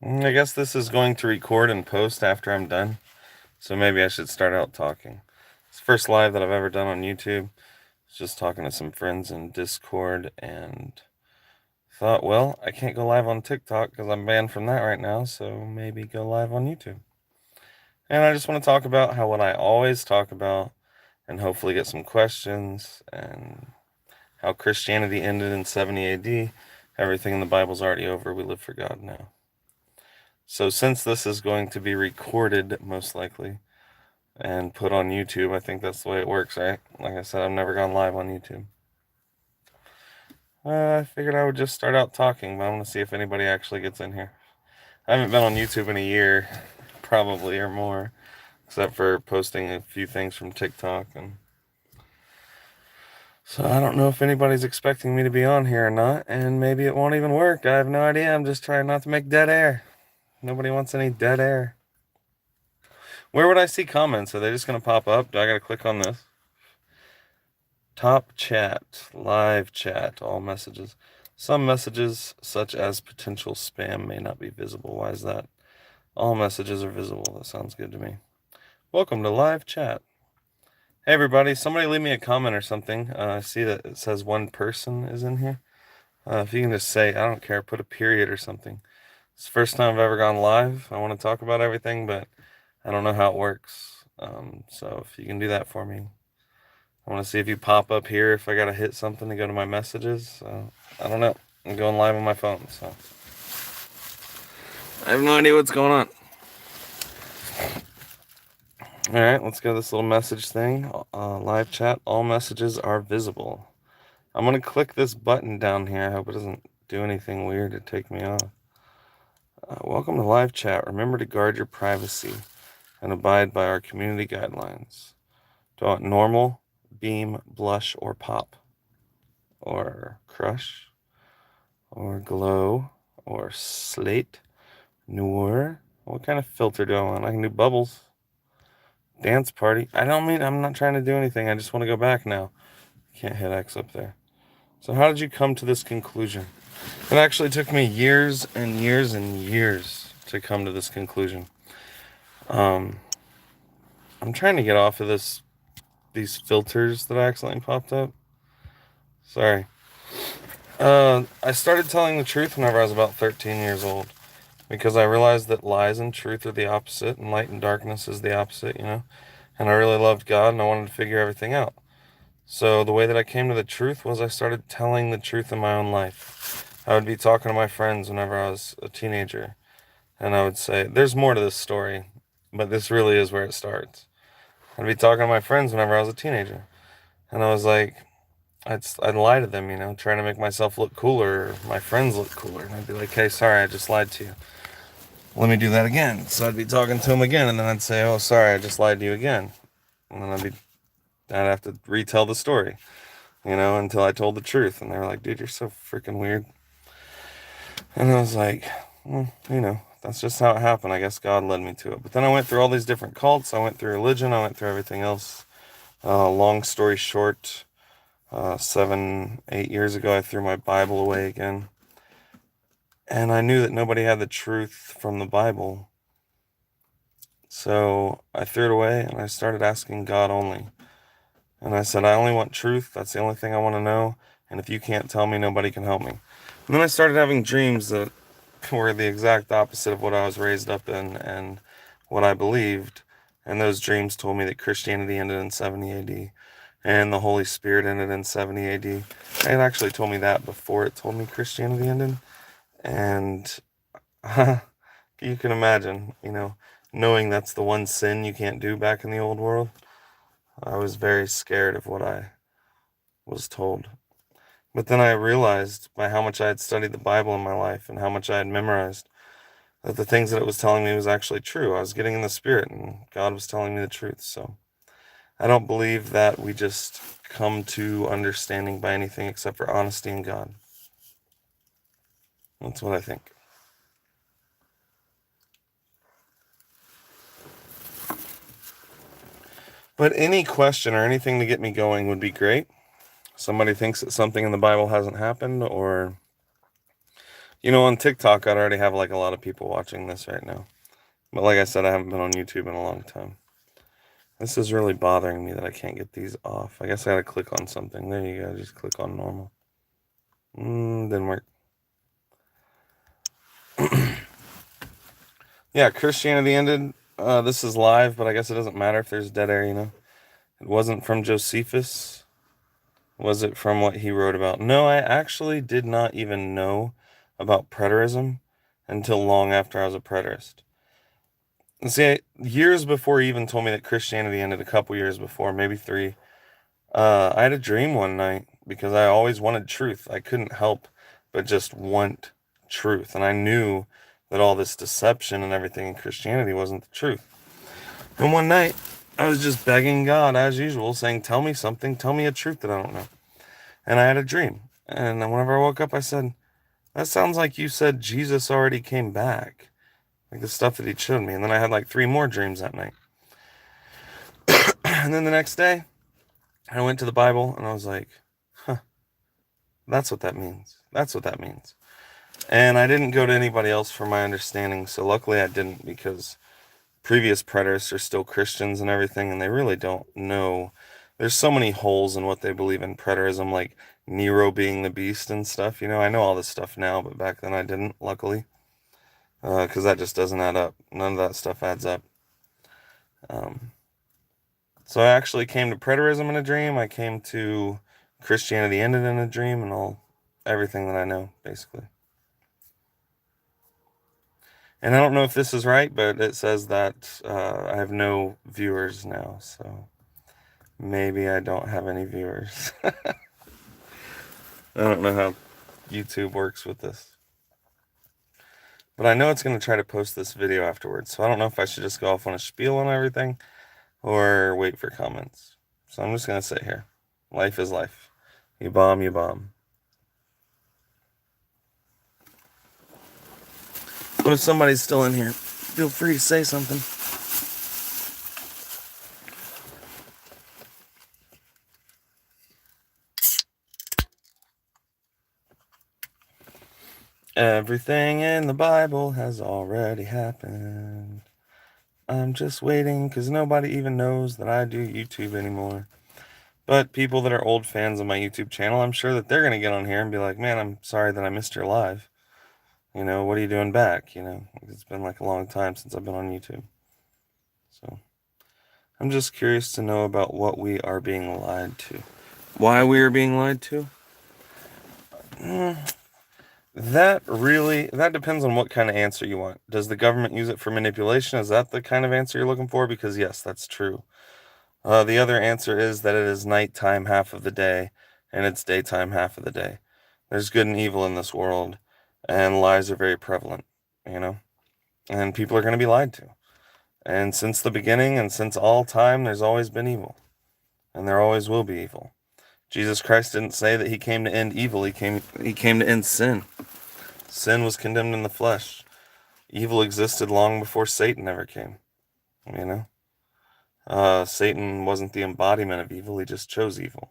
I guess this is going to record and post after I'm done, so maybe I should start out talking. It's the first live that I've ever done on YouTube. It's just talking to some friends in Discord and thought, well, I can't go live on TikTok because I'm banned from that right now, so maybe go live on YouTube. And I just want to talk about how what I always talk about and hopefully get some questions and how Christianity ended in 70 AD. Everything in the Bible's already over. We live for God now. So since this is going to be recorded, most likely, and put on YouTube, I think that's the way it works, right? Like I said, I've never gone live on YouTube. I figured I would just start out talking, but I'm going to see if anybody actually gets in here. I haven't been on YouTube in a year, probably, or more, except for posting a few things from TikTok. And so I don't know if anybody's expecting me to be on here or not, and maybe it won't even work. I have no idea. I'm just trying not to make dead air. Nobody wants any dead air. Where would I see comments? Are they just going to pop up? Do I got to click on this? Top chat, live chat, all messages. Some messages, such as potential spam, may not be visible. Why is that? All messages are visible. That sounds good to me. Welcome to live chat. Hey everybody, somebody leave me a comment or something. I see that it says one person is in here. If you can just say, I don't care, put a period or something. It's the first time I've ever gone live. I want to talk about everything, but I don't know how it works. So if you can do that for me. I want to see if you pop up here if I got to hit something to go to my messages. I don't know. I'm going live on my phone, so I have no idea what's going on. All right, let's go to this little message thing. Live chat. All messages are visible. I'm going to click this button down here. I hope it doesn't do anything weird to take me off. Welcome to live chat. Remember to guard your privacy and abide by our community guidelines. Do I want normal, beam, blush, or pop? Or crush? Or glow? Or slate? Noir? What kind of filter do I want? I can do bubbles. Dance party. I'm not trying to do anything. I just want to go back now. Can't hit X up there. So how did you come to this conclusion? It actually took me years and years and years to come to this conclusion. I'm trying to get off of these filters that I accidentally popped up. Sorry. I started telling the truth whenever I was about 13 years old because I realized that lies and truth are the opposite and light and darkness is the opposite, And I really loved God and I wanted to figure everything out. So the way that I came to the truth was I started telling the truth in my own life. I would be talking to my friends whenever I was a teenager, and I would say, there's more to this story, but this really is where it starts. I'd be talking to my friends whenever I was a teenager, and I was like, I'd lie to them, trying to make myself look cooler, or my friends look cooler, and I'd be like, hey, sorry, I just lied to you. Let me do that again. So I'd be talking to them again, and then I'd say, oh, sorry, I just lied to you again. And then I'd have to retell the story, until I told the truth. And they were like, dude, you're so freaking weird. And I was like, well, that's just how it happened. I guess God led me to it. But then I went through all these different cults. I went through religion. I went through everything else. Long story short, 7, 8 years ago, I threw my Bible away again. And I knew that nobody had the truth from the Bible. So I threw it away and I started asking God only. And I said, I only want truth. That's the only thing I want to know. And if you can't tell me, nobody can help me. And then I started having dreams that were the exact opposite of what I was raised up in and what I believed. And those dreams told me that Christianity ended in 70 AD and the Holy Spirit ended in 70 AD. It actually told me that before it told me Christianity ended. And you can imagine, knowing that's the one sin you can't do back in the old world. I was very scared of what I was told. But then I realized by how much I had studied the Bible in my life and how much I had memorized that the things that it was telling me was actually true. I was getting in the Spirit and God was telling me the truth. So I don't believe that we just come to understanding by anything except for honesty in God. That's what I think. But any question or anything to get me going would be great. Somebody thinks that something in the Bible hasn't happened, or On TikTok, I'd already have like a lot of people watching this right now. But like I said, I haven't been on YouTube in a long time. This is really bothering me that I can't get these off. I guess I gotta click on something. There you go, just click on normal. Didn't work. Yeah, Christianity ended. This is live, but I guess it doesn't matter if there's dead air, It wasn't from Josephus. Was it from what he wrote about? No, I actually did not even know about preterism until long after I was a preterist. And see, years before he even told me that Christianity ended, a couple years before, maybe 3, I had a dream one night because I always wanted truth. I couldn't help but just want truth. And I knew that all this deception and everything in Christianity wasn't the truth. And one night, I was just begging God, as usual, saying, tell me something, tell me a truth that I don't know. And I had a dream. And whenever I woke up, I said, that sounds like you said Jesus already came back. Like the stuff that he showed me. And then I had like 3 more dreams that night. And then the next day, I went to the Bible and I was like, that's what that means. That's what that means. And I didn't go to anybody else for my understanding. So luckily I didn't, because previous preterists are still Christians and everything, and they really don't know. There's so many holes in what they believe in preterism, like Nero being the beast and stuff. I know all this stuff now, but back then I didn't, luckily, because that just doesn't add up. None of that stuff adds up. So I actually came to preterism in a dream. I came to Christianity ended in a dream, and everything that I know, basically. And I don't know if this is right, but it says that I have no viewers now, so maybe I don't have any viewers. I don't know how YouTube works with this. But I know it's going to try to post this video afterwards, so I don't know if I should just go off on a spiel on everything or wait for comments. So I'm just going to sit here. Life is life. You bomb, you bomb. But if somebody's still in here, feel free to say something. Everything in the Bible has already happened. I'm just waiting because nobody even knows that I do YouTube anymore. But people that are old fans of my YouTube channel, I'm sure that they're going to get on here and be like, man, I'm sorry that I missed your live. What are you doing back? It's been like a long time since I've been on YouTube. So I'm just curious to know about what we are being lied to. Why we are being lied to? That depends on what kind of answer you want. Does the government use it for manipulation? Is that the kind of answer you're looking for? Because yes, that's true. The other answer is that it is nighttime half of the day, and it's daytime half of the day. There's good and evil in this world, and lies are very prevalent, and people are going to be lied to. And since the beginning and since all time, there's always been evil, and there always will be evil. Jesus Christ didn't say that he came to end evil. He came to end sin. Sin was condemned in the flesh. Evil existed long before Satan ever came. Satan wasn't the embodiment of evil. He just chose evil.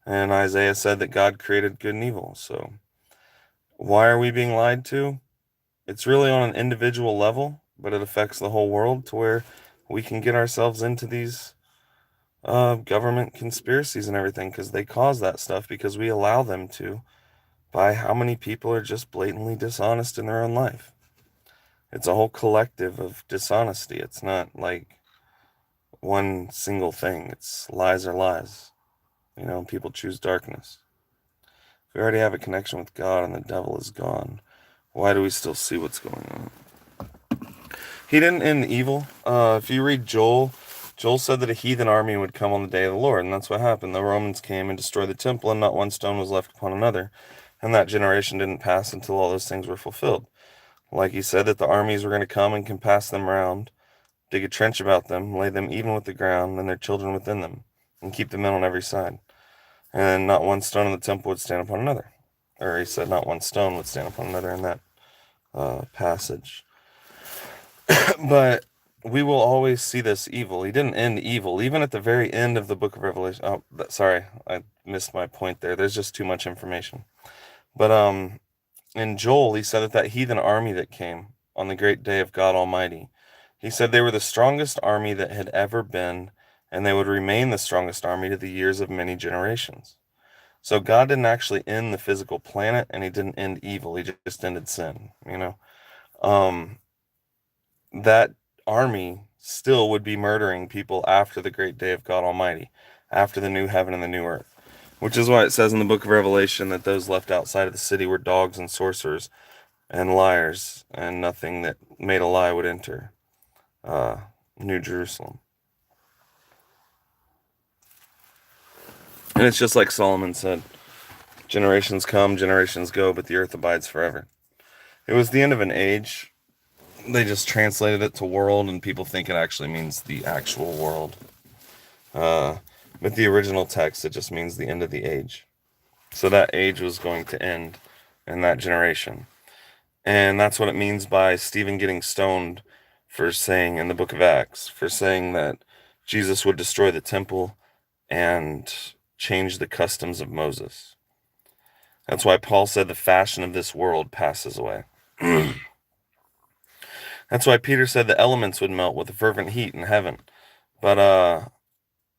And Isaiah said that God created good and evil. So why are we being lied to? It's really on an individual level, but it affects the whole world to where we can get ourselves into these government conspiracies and everything, because they cause that stuff because we allow them to, by how many people are just blatantly dishonest in their own life. It's a whole collective of dishonesty. It's not like one single thing. It's lies are lies. People choose darkness. If we already have a connection with God and the devil is gone, why do we still see what's going on? He didn't end evil. If you read Joel said that a heathen army would come on the day of the Lord, and that's what happened. The Romans came and destroyed the temple, and not one stone was left upon another. And that generation didn't pass until all those things were fulfilled. Like he said, that the armies were going to come and compass them round, dig a trench about them, lay them even with the ground, and their children within them, and keep the men on every side. And not one stone in the temple would stand upon another. Or he said not one stone would stand upon another in that passage. But we will always see this evil. He didn't end evil. Even at the very end of the book of Revelation. Sorry, I missed my point there. There's just too much information. But In Joel, he said that heathen army that came on the great day of God Almighty, he said they were the strongest army that had ever been, and they would remain the strongest army to the years of many generations. So God didn't actually end the physical planet, and he didn't end evil. He just ended sin, you know? Um, that army still would be murdering people after the great day of God Almighty, after the new heaven and the new earth. Which is why it says in the book of Revelation that those left outside of the city were dogs and sorcerers and liars, and nothing that made a lie would enter New Jerusalem. And it's just like Solomon said, generations come, generations go, but the earth abides forever. It was the end of an age. They just translated it to world, and people think it actually means the actual world. But the original text, it just means the end of the age. So that age was going to end in that generation. And that's what it means by Stephen getting stoned for saying in the book of Acts, for saying that Jesus would destroy the temple and change the customs of Moses. That's why Paul said the fashion of this world passes away. That's why Peter said the elements would melt with a fervent heat in heaven. But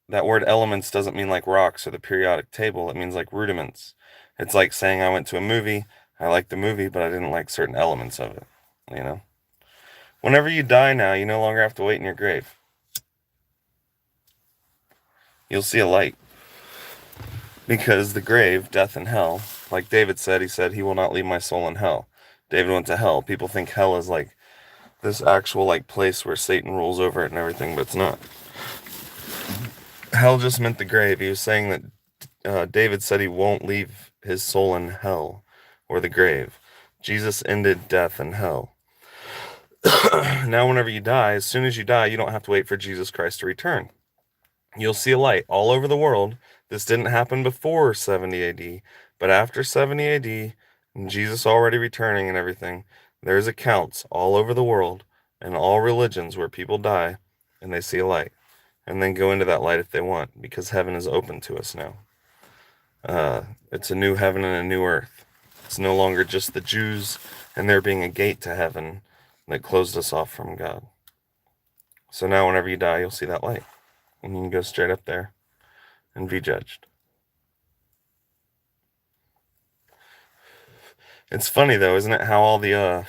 that word elements doesn't mean like rocks or the periodic table. It means like rudiments. It's like saying I went to a movie, I liked the movie, but I didn't like certain elements of it, you know? Whenever you die now, you no longer have to wait in your grave. You'll see a light. Because the grave, death, and hell, like David said, he said, he will not leave my soul in hell. David went to hell. People think hell is like this actual like place where Satan rules over it and everything, but it's not. Hell just meant the grave. He was saying that David said he won't leave his soul in hell or the grave. Jesus ended death and hell. Now, whenever you die, as soon as you die, you don't have to wait for Jesus Christ to return. You'll see a light all over the world. This didn't happen before 70 AD, but after 70 AD, and Jesus already returning and everything, there's accounts all over the world and all religions where people die and they see a light and then go into that light if they want, because heaven is open to us now. It's a new heaven and a new earth. It's no longer just the Jews and there being a gate to heaven that closed us off from God. So now whenever you die, you'll see that light. And you can go straight up there and be judged. It's funny though, isn't it, how all the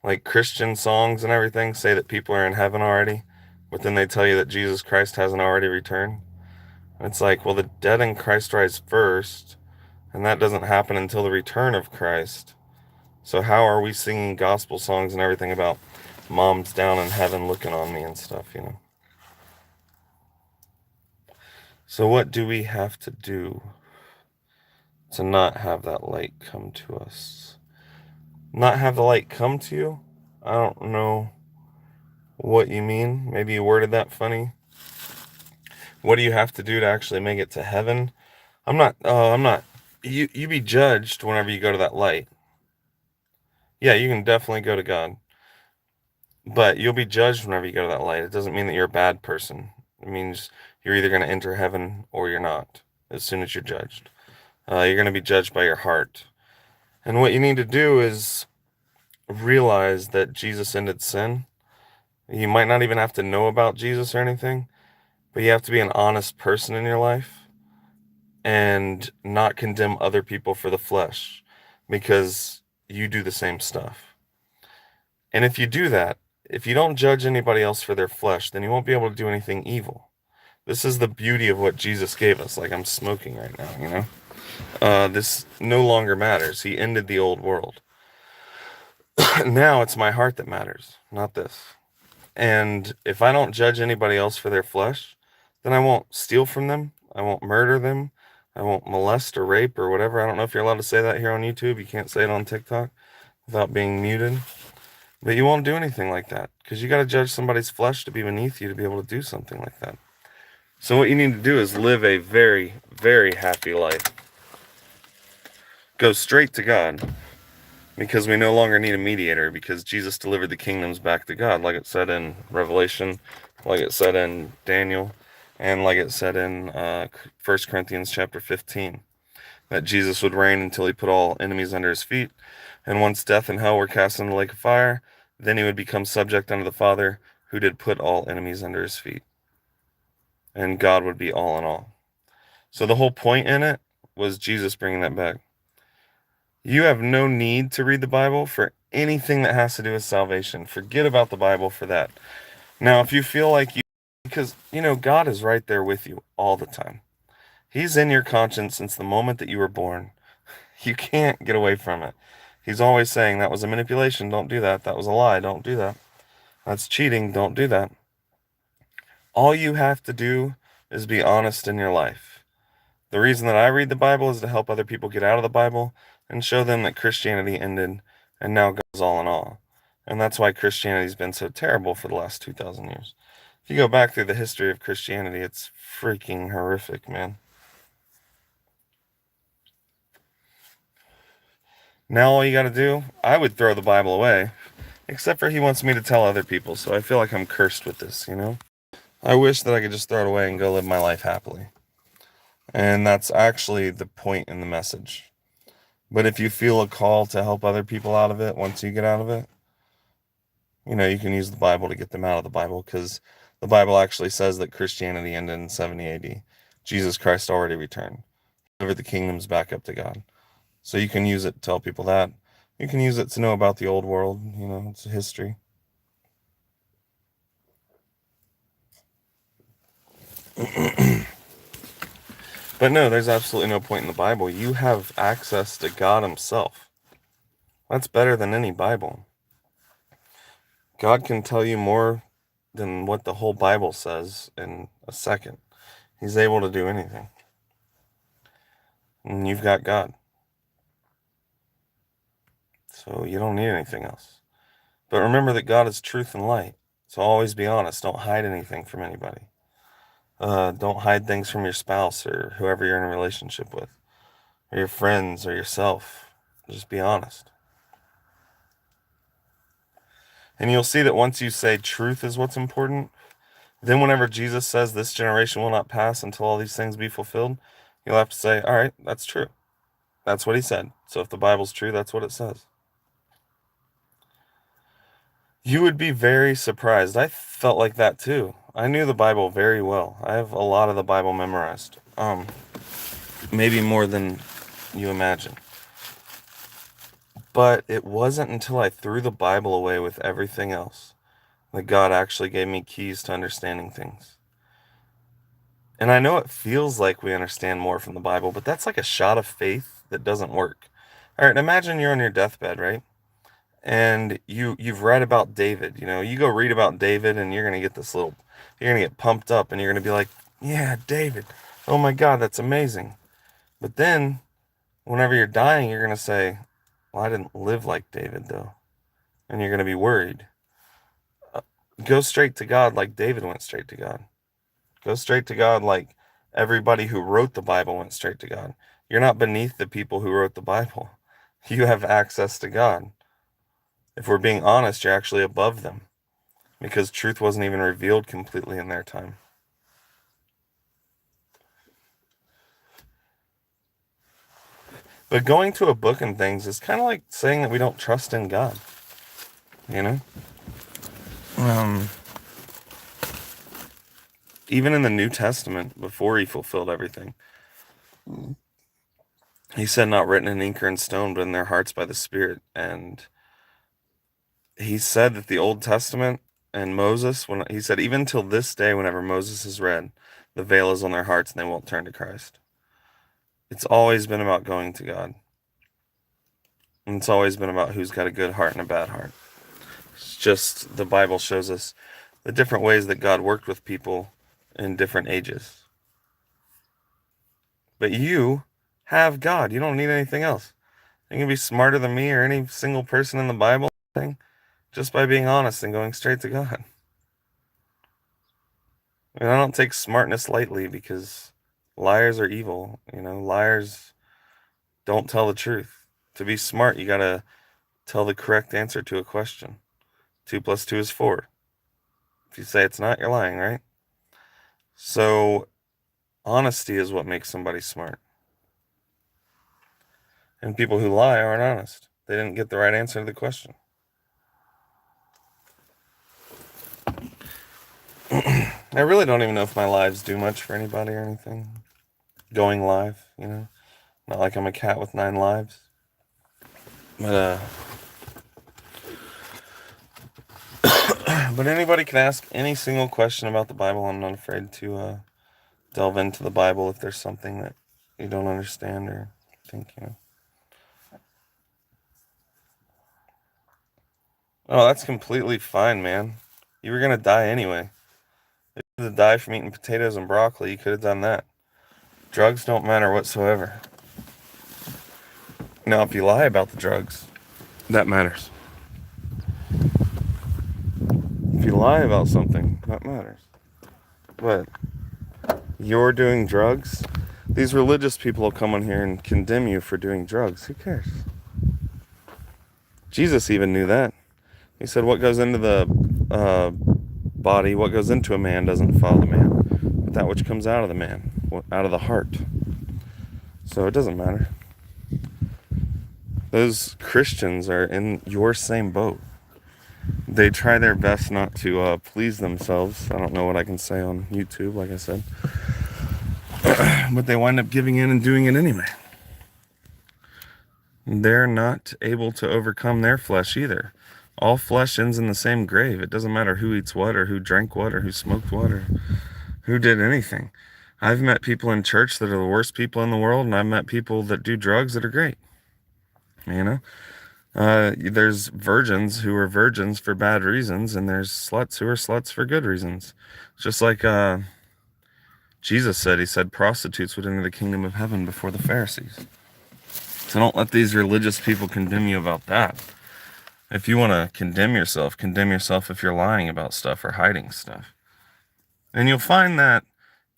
like Christian songs and everything say that people are in heaven already, but then they tell you that Jesus Christ hasn't already returned. It's like, well, the dead in Christ rise first, and that doesn't happen until the return of Christ. So how are we singing gospel songs and everything about mom's down in heaven looking on me and stuff, you know? So what do we have to do to not have that light come to us? Not have the light come to you? I don't know what you mean. Maybe you worded that funny. What do you have to do to actually make it to heaven? I'm not. You be judged whenever you go to that light. Yeah, you can definitely go to God. But you'll be judged whenever you go to that light. It doesn't mean that you're a bad person. It means you're either going to enter heaven or you're not, as soon as you're judged. You're going to be judged by your heart. And what you need to do is realize that Jesus ended sin. You might not even have to know about Jesus or anything, but you have to be an honest person in your life and not condemn other people for the flesh, because you do the same stuff. And if you do that, if you don't judge anybody else for their flesh, then you won't be able to do anything evil. This is the beauty of what Jesus gave us. Like I'm smoking right now, you know? This no longer matters. He ended the old world. Now it's my heart that matters, not this. And if I don't judge anybody else for their flesh, then I won't steal from them. I won't murder them. I won't molest or rape or whatever. I don't know if you're allowed to say that here on YouTube. You can't say it on TikTok without being muted. But you won't do anything like that, because you got to judge somebody's flesh to be beneath you to be able to do something like that. So what you need to do is live a very, very happy life. Go straight to God, because we no longer need a mediator, because Jesus delivered the kingdoms back to God, like it said in Revelation, like it said in Daniel, and like it said in 1 Corinthians chapter 15, that Jesus would reign until he put all enemies under his feet, And once death and hell were cast into the lake of fire, then he would become subject unto the Father, who did put all enemies under his feet. And God would be all in all. So the whole point in it was Jesus bringing that back. You have no need to read the Bible for anything that has to do with salvation. Forget about the Bible for that. Now, if you feel like because, God is right there with you all the time. He's in your conscience since the moment that you were born. You can't get away from it. He's always saying, that was a manipulation, don't do that. That was a lie, don't do that. That's cheating, don't do that. All you have to do is be honest in your life. The reason that I read the Bible is to help other people get out of the Bible and show them that Christianity ended and now God's all in all. And that's why Christianity's been so terrible for the last 2,000 years. If you go back through the history of Christianity, it's freaking horrific, man. Now all you gotta do, I would throw the Bible away, except for he wants me to tell other people, so I feel like I'm cursed with this, I wish that I could just throw it away and go live my life happily. And that's actually the point in the message. But if you feel a call to help other people out of it once you get out of it, you can use the Bible to get them out of the Bible, because the Bible actually says that Christianity ended in 70 AD. Jesus Christ already returned. He delivered the kingdoms back up to God. So you can use it to tell people that. You can use it to know about the old world. It's a history. But no, there's absolutely no point in the Bible. You have access to God himself. That's better than any Bible. God can tell you more than what the whole Bible says in a second. He's able to do anything. And you've got God. So you don't need anything else. But remember that God is truth and light. So always be honest. Don't hide anything from anybody. Don't hide things from your spouse or whoever you're in a relationship with, or your friends or yourself. Just be honest. And you'll see that once you say truth is what's important, then whenever Jesus says this generation will not pass until all these things be fulfilled, you'll have to say, all right, that's true. That's what he said. So if the Bible's true, that's what it says. You would be very surprised. I felt like that too. I knew the Bible very well. I have a lot of the Bible memorized. Maybe more than you imagine. But it wasn't until I threw the Bible away with everything else that God actually gave me keys to understanding things. And I know it feels like we understand more from the Bible, but that's like a shot of faith that doesn't work. All right, imagine you're on your deathbed, right? And you've read about David. You go read about David and you're going to get pumped up and you're going to be like, yeah, David. Oh my God, that's amazing. But then whenever you're dying, you're going to say, well, I didn't live like David though. And you're going to be worried. Go straight to God like David went straight to God. Go straight to God like everybody who wrote the Bible went straight to God. You're not beneath the people who wrote the Bible. You have access to God. If we're being honest, you're actually above them, because truth wasn't even revealed completely in their time. But going to a book and things is kind of like saying that we don't trust in God. Even in the New Testament, before he fulfilled everything, he said, not written in ink or in stone, but in their hearts by the Spirit. And he said that the Old Testament and Moses, when he said, even till this day, whenever Moses is read, the veil is on their hearts and they won't turn to Christ. It's always been about going to God. And it's always been about who's got a good heart and a bad heart. It's just the Bible shows us the different ways that God worked with people in different ages. But you have God. You don't need anything else. You can be smarter than me or any single person in the Bible thing just by being honest and going straight to God. And I don't take smartness lightly, because liars are evil. Liars don't tell the truth. To be smart, you gotta tell the correct answer to a question. 2 + 2 is 4. If you say it's not, you're lying, right? So honesty is what makes somebody smart. And people who lie aren't honest. They didn't get the right answer to the question. I really don't even know if my lives do much for anybody or anything. Going live, Not like I'm a cat with 9 lives. But but anybody can ask any single question about the Bible. I'm not afraid to delve into the Bible if there's something that you don't understand or think, Oh, that's completely fine, man. You were gonna die anyway. If you had to die from eating potatoes and broccoli, you could have done that. Drugs don't matter whatsoever. Now, if you lie about the drugs, that matters. If you lie about something, that matters. But you're doing drugs, these religious people will come on here and condemn you for doing drugs. Who cares? Jesus even knew that. He said, what goes into the body, what goes into a man doesn't defile the man, but that which comes out of the man, out of the heart. So it doesn't matter. Those Christians are in your same boat. They try their best not to please themselves. I don't know what I can say on YouTube, like I said. But they wind up giving in and doing it anyway. They're not able to overcome their flesh either. All flesh ends in the same grave. It doesn't matter who eats what or who drank what or who smoked what or who did anything. I've met people in church that are the worst people in the world, and I've met people that do drugs that are great. There's virgins who are virgins for bad reasons, and there's sluts who are sluts for good reasons. Just like Jesus said, he said prostitutes would enter the kingdom of heaven before the Pharisees. So don't let these religious people condemn you about that. If you want to condemn yourself if you're lying about stuff or hiding stuff. And you'll find that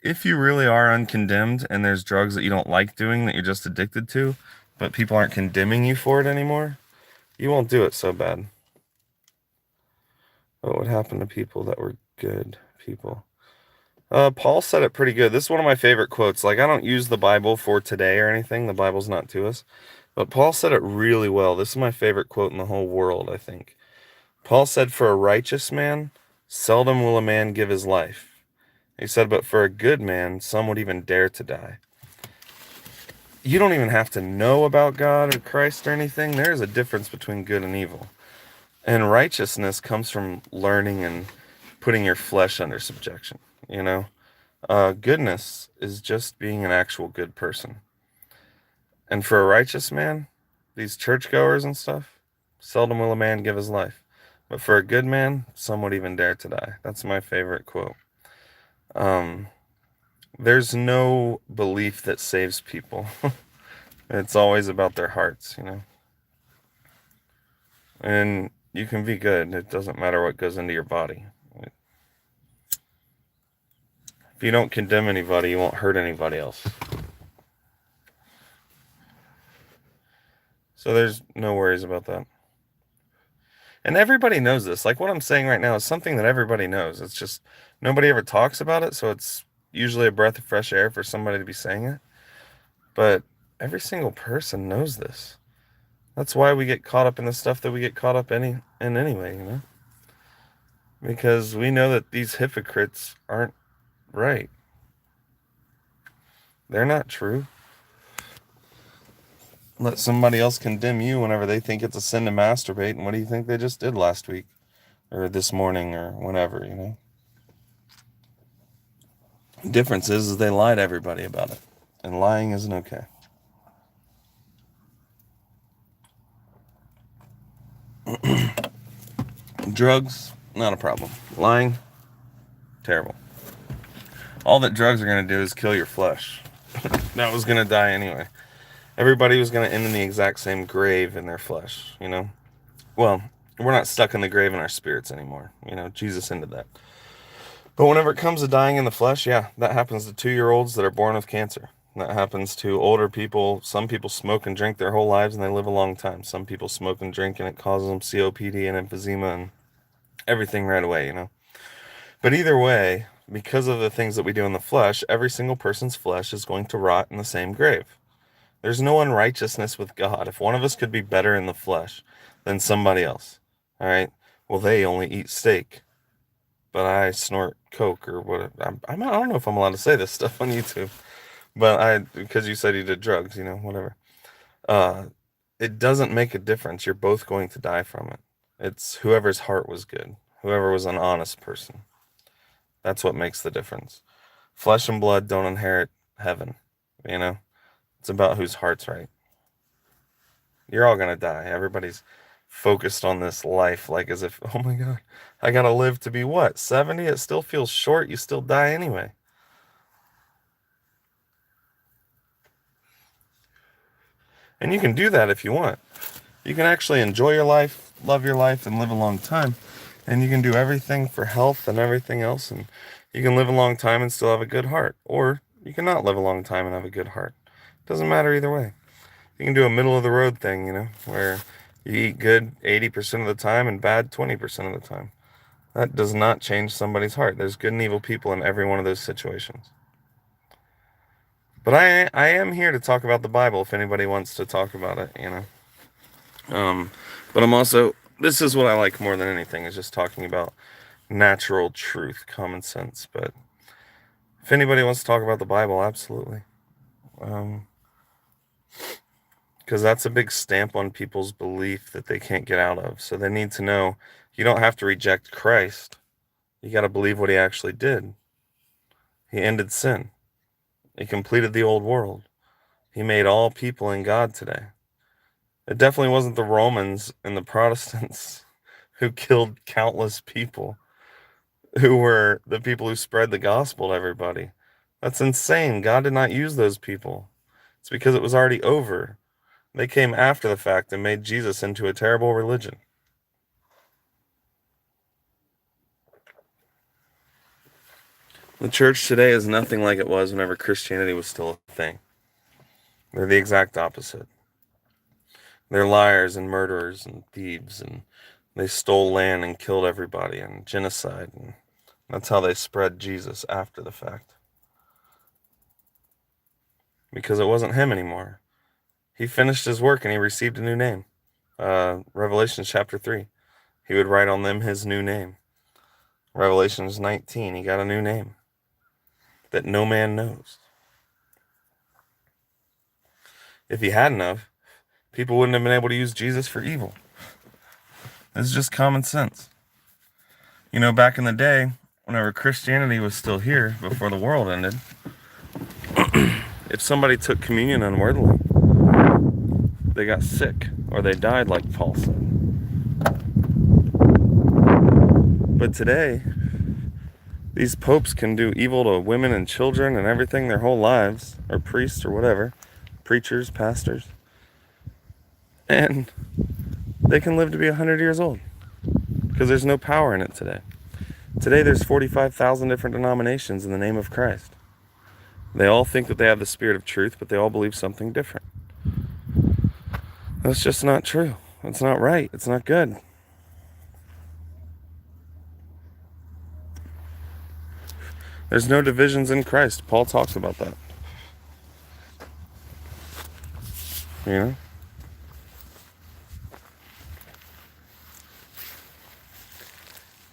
if you really are uncondemned and there's drugs that you don't like doing that you're just addicted to, but people aren't condemning you for it anymore, you won't do it so bad. What would happen to people that were good people? Paul said it pretty good. This is one of my favorite quotes. Like, I don't use the Bible for today or anything. The Bible's not to us. But Paul said it really well. This is my favorite quote in the whole world, I think. Paul said, for a righteous man, seldom will a man give his life. He said, but for a good man, some would even dare to die. You don't even have to know about God or Christ or anything. There's a difference between good and evil. And righteousness comes from learning and putting your flesh under subjection, Goodness is just being an actual good person. And for a righteous man, these churchgoers and stuff, seldom will a man give his life. But for a good man, some would even dare to die. That's my favorite quote. There's no belief that saves people. It's always about their hearts, And you can be good. It doesn't matter what goes into your body. If you don't condemn anybody, you won't hurt anybody else. So there's no worries about that. And everybody knows this. Like, what I'm saying right now is something that everybody knows. It's just nobody ever talks about it, so it's usually a breath of fresh air for somebody to be saying it. But every single person knows this. That's why we get caught up in the stuff that we get caught up in anyway, Because we know that these hypocrites aren't right. They're not true. Let somebody else condemn you whenever they think it's a sin to masturbate, and what do you think they just did last week? Or this morning, or whenever, The difference is they lie to everybody about it. And lying isn't okay. Drugs, not a problem. Lying, terrible. All that drugs are going to do is kill your flesh. That was going to die anyway. Everybody was going to end in the exact same grave in their flesh, Well, we're not stuck in the grave in our spirits anymore. Jesus ended that. But whenever it comes to dying in the flesh, yeah, that happens to 2-year-olds that are born with cancer. That happens to older people. Some people smoke and drink their whole lives and they live a long time. Some people smoke and drink and it causes them COPD and emphysema and everything right away, But either way, because of the things that we do in the flesh, every single person's flesh is going to rot in the same grave. There's no unrighteousness with God. If one of us could be better in the flesh than somebody else, all right, well, they only eat steak, but I snort coke or whatever. I don't know if I'm allowed to say this stuff on YouTube, but because you said you did drugs, whatever. Uh, it doesn't make a difference. You're both going to die from it. It's whoever's heart was good, whoever was an honest person. That's what makes the difference. Flesh and blood don't inherit heaven, It's about whose heart's right. You're all gonna die. Everybody's focused on this life like as if, oh my God, I gotta live to be what, 70? It still feels short. You still die anyway. And you can do that if you want. You can actually enjoy your life, love your life, and live a long time. And you can do everything for health and everything else. And you can live a long time and still have a good heart. Or you cannot live a long time and have a good heart. Doesn't matter either way. You can do a middle of the road thing, where you eat good 80% of the time and bad 20% of the time. That does not change somebody's heart. There's good and evil people in every one of those situations. But I am here to talk about the Bible if anybody wants to talk about it, But I'm also, this is what I like more than anything, is just talking about natural truth, common sense. But if anybody wants to talk about the Bible, absolutely. Because that's a big stamp on people's belief that they can't get out of. So they need to know you don't have to reject Christ. You got to believe what he actually did. He ended sin. He completed the old world. He made all people in God today. It definitely wasn't the Romans and the Protestants who killed countless people, who were the people who spread the gospel to everybody. That's insane. God did not use those people. It's because it was already over. They came after the fact and made Jesus into a terrible religion. The church today is nothing like it was whenever Christianity was still a thing. They're the exact opposite. They're liars and murderers and thieves, and they stole land and killed everybody, and genocide, and that's how they spread Jesus after the fact. Because it wasn't him anymore. He finished his work and he received a new name. Revelation chapter 3. He would write on them his new name. Revelations 19, he got a new name that no man knows. If he hadn't of, people wouldn't have been able to use Jesus for evil. It's just common sense. Back in the day, whenever Christianity was still here, before the world ended, if somebody took communion unworthily, they got sick, or they died, like Paul said. But today, these popes can do evil to women and children and everything their whole lives, or priests or whatever, preachers, pastors, and they can live to be 100 years old because there's no power in it today. Today there's 45,000 different denominations in the name of Christ. They all think that they have the spirit of truth, but they all believe something different. That's just not true. It's not right. It's not good. There's no divisions in Christ. Paul talks about that.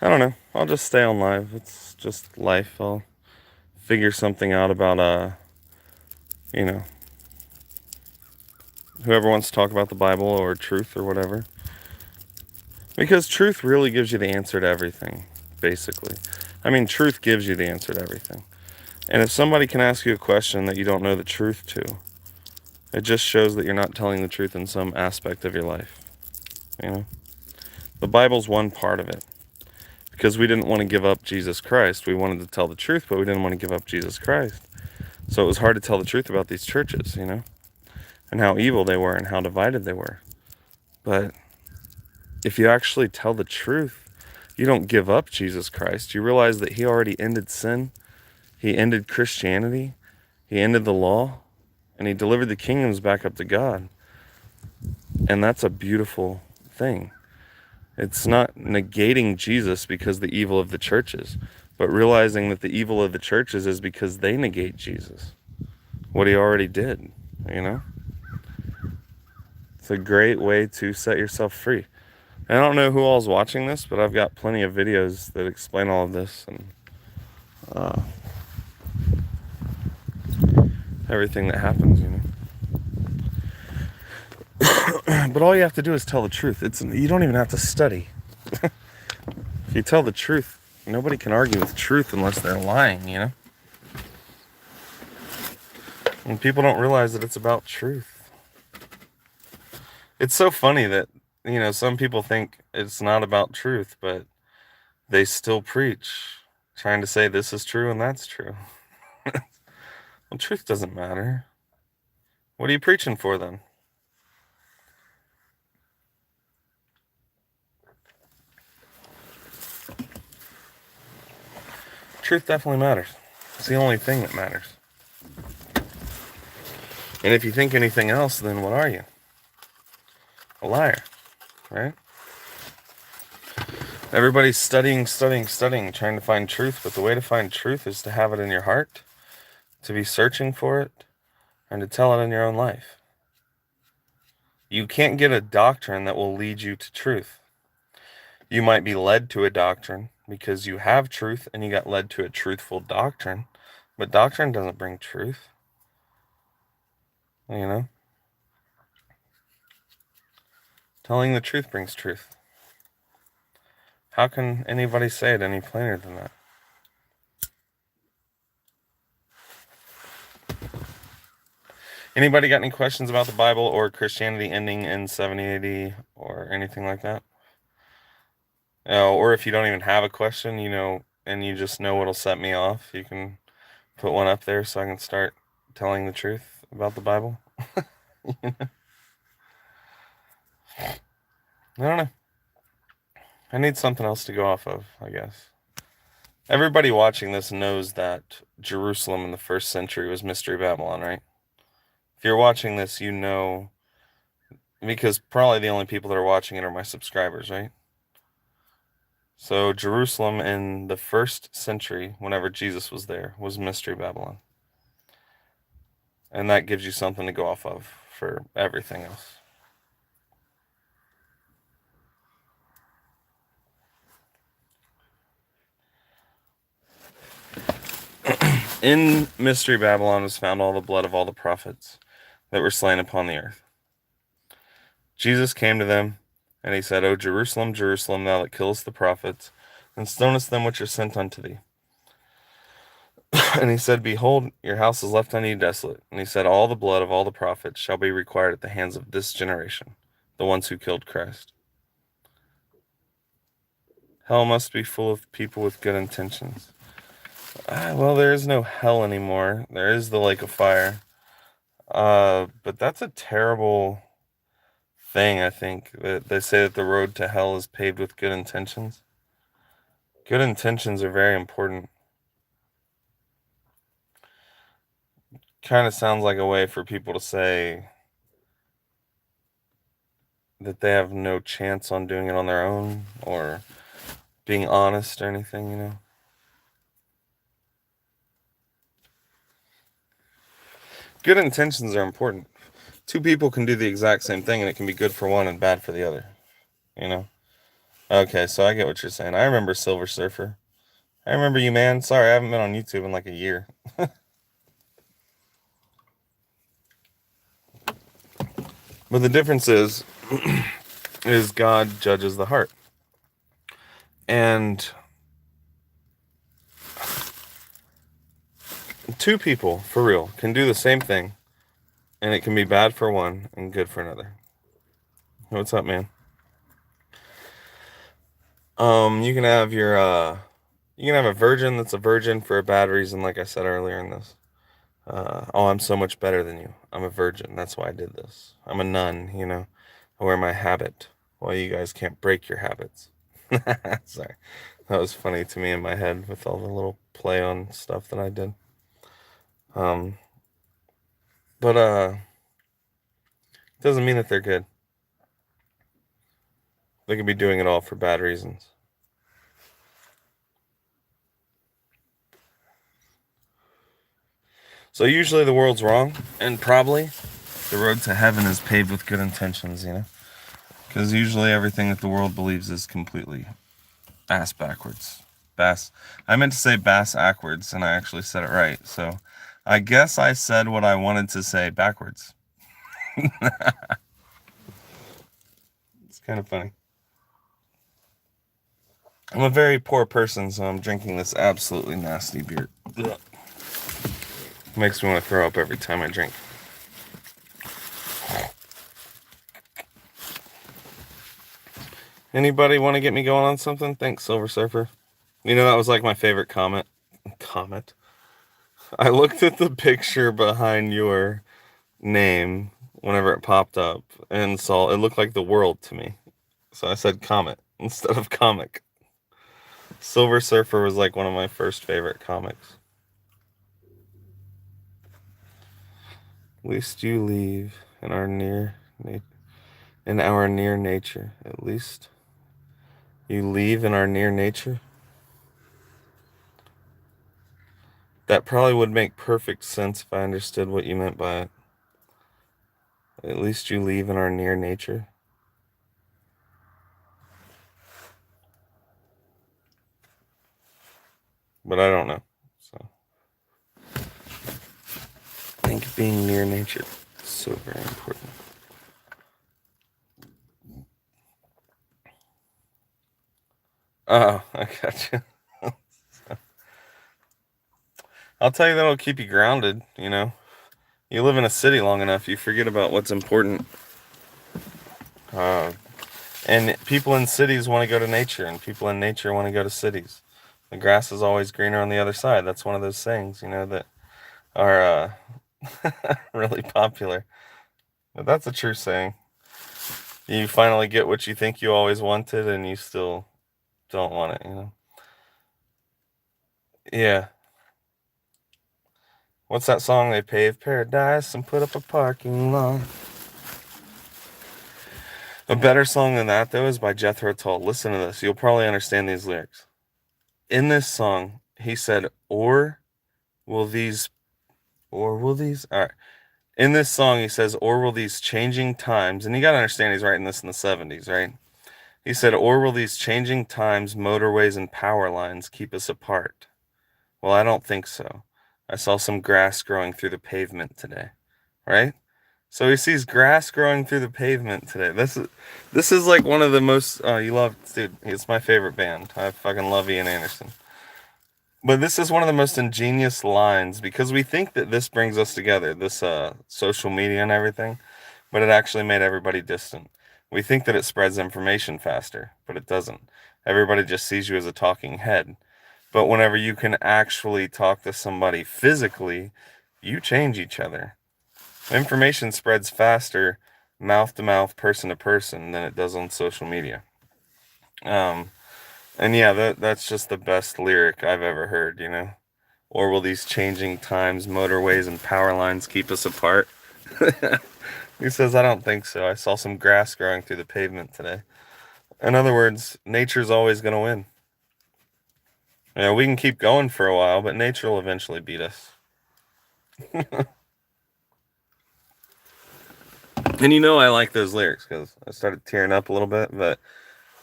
I don't know. I'll just stay on live. It's just life. I'll figure something out about, whoever wants to talk about the Bible or truth or whatever. Because truth really gives you the answer to everything, basically. Truth gives you the answer to everything. And if somebody can ask you a question that you don't know the truth to, it just shows that you're not telling the truth in some aspect of your life. The Bible's one part of it. Because we didn't want to give up Jesus Christ. We wanted to tell the truth, but we didn't want to give up Jesus Christ. So it was hard to tell the truth about these churches, and how evil they were and how divided they were. But if you actually tell the truth, you don't give up Jesus Christ. You realize that he already ended sin. He ended Christianity. He ended the law. And he delivered the kingdoms back up to God. And that's a beautiful thing. It's not negating Jesus because the evil of the churches, but realizing that the evil of the churches is because they negate Jesus, what he already did, It's a great way to set yourself free. And I don't know who all's watching this, but I've got plenty of videos that explain all of this and everything that happens, you know. But all you have to do is tell the truth. You don't even have to study. If you tell the truth, nobody can argue with truth unless they're lying, you know. And people don't realize that it's about truth. It's so funny that, you know, some people think it's not about truth, but they still preach, trying to say this is true and that's true. Well, truth doesn't matter. What are you preaching for then? Truth definitely matters. It's the only thing that matters. And if you think anything else, then what are you? A liar, right? Everybody's studying, trying to find truth, but the way to find truth is to have it in your heart, to be searching for it, and to tell it in your own life. You can't get a doctrine that will lead you to truth. You might be led to a doctrine because you have truth and you got led to a truthful doctrine, but doctrine doesn't bring truth. You know? Telling the truth brings truth. How can anybody say it any plainer than that? Anybody got any questions about the Bible or Christianity ending in 70 AD or anything like that? Or if you don't even have a question, you know, and you just know what'll set me off, you can put one up there so I can start telling the truth about the Bible. I don't know. I need something else to go off of, I guess. Everybody watching this knows that Jerusalem in the 1st century was Mystery Babylon, right? If you're watching this, you know, because probably the only people that are watching it are my subscribers, right? So Jerusalem in the 1st century, whenever Jesus was there, was Mystery Babylon. And that gives you something to go off of for everything else. In Mystery Babylon was found all the blood of all the prophets that were slain upon the earth. Jesus came to them, and he said, O Jerusalem, Jerusalem, thou that killest the prophets, and stonest them which are sent unto thee. And he said, Behold, your house is left unto you desolate. And he said, All the blood of all the prophets shall be required at the hands of this generation, the ones who killed Christ. Hell must be full of people with good intentions. Well, there is no hell anymore. There is the lake of fire. But that's a terrible thing, I think. They say that the road to hell is paved with good intentions. Good intentions are very important. Kind of sounds like a way for people to say that they have no chance on doing it on their own or being honest or anything, you know. Good intentions are important. Two people can do the exact same thing and it can be good for one and bad for the other, you know. Okay, so I get what you're saying. I remember Silver Surfer. I remember you, man. Sorry, I haven't been on YouTube in like a year. But the difference is God judges the heart. And two people, for real, can do the same thing, and it can be bad for one and good for another. What's up, man? You can have you can have a virgin that's a virgin for a bad reason, like I said earlier in this. Oh, I'm so much better than you. I'm a virgin. That's why I did this. I'm a nun, you know. I wear my habit. Well, you guys can't break your habits. Sorry. That was funny to me in my head with all the little play on stuff that I did. But doesn't mean that they're good. They could be doing it all for bad reasons. So usually the world's wrong, and probably The road to heaven is paved with good intentions, you know? Because usually everything that the world believes is completely ass backwards. I meant to say bass backwards, and I actually said it right. So I guess I said what I wanted to say backwards. It's kind of funny. I'm a very poor person, so I'm drinking this absolutely nasty beer. Ugh. Makes me want to throw up every time I drink. Anybody want to get me going on something? Thanks, Silver Surfer. You know, that was like my favorite comment. I looked at the picture behind your name whenever it popped up and saw it looked like the world to me. So I said comet instead of comic. Silver Surfer was like one of my first favorite comics. At least you leave in our near nature. At least you leave in our near nature. That probably would make perfect sense if I understood what you meant by it. At least you leave in our near nature. But I don't know. So I think being near nature is so very important. Oh, I got you. I'll tell you that'll keep you grounded, you know. You live in a city long enough, you forget about what's important. And people in cities want to go to nature, and people in nature want to go to cities. The grass is always greener on the other side. That's one of those sayings, you know, that are really popular. But that's a true saying. You finally get what you think you always wanted, and you still don't want it, you know. Yeah. What's that song? They paved paradise and put up a parking lot. A better song than that, though, is by Jethro Tull. Listen to this. You'll probably understand these lyrics. In this song, he said, will these, all right. In this song, he says, or will these changing times, and you got to understand he's writing this in the 70s, right? He said, or will these changing times, motorways, and power lines keep us apart? Well, I don't think so. I saw some grass growing through the pavement today, right? So he sees grass growing through the pavement today. This is like one of the most you love, dude. It's my favorite band. I fucking love Ian Anderson. But this is one of the most ingenious lines because we think that this brings us together, this social media and everything, but it actually made everybody distant. We think that it spreads information faster, but it doesn't. Everybody just sees you as a talking head. But whenever you can actually talk to somebody physically, you change each other. Information spreads faster mouth to mouth, person to person than it does on social media. And yeah, that's just the best lyric I've ever heard, you know? Or will these changing times, motorways, and power lines keep us apart? He says, I don't think so. I saw some grass growing through the pavement today. In other words, nature's always going to win. You know, we can keep going for a while, but nature will eventually beat us. And you know I like those lyrics because I started tearing up a little bit, but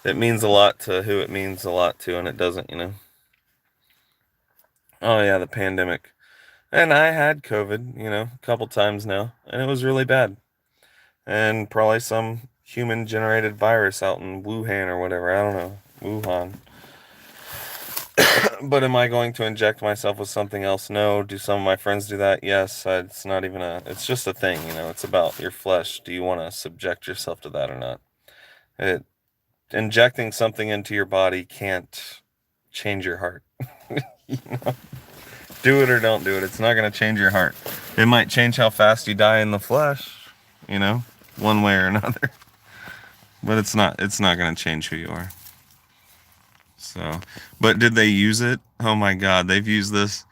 it means a lot to who it means a lot to, and it doesn't, you know. Oh yeah, the pandemic. And I had COVID, you know, a couple times now, and it was really bad. And probably some human generated virus out in Wuhan or whatever, I don't know. Wuhan. But am I going to inject myself with something else? No. Do some of my friends do that? Yes. It's not even it's just a thing, you know, it's about your flesh. Do you want to subject yourself to that or not? Injecting something into your body can't change your heart. You know? Do it or don't do it. It's not going to change your heart. It might change how fast you die in the flesh, you know, one way or another. But it's not going to change who you are. So, but did they use it? Oh my God, they've used this.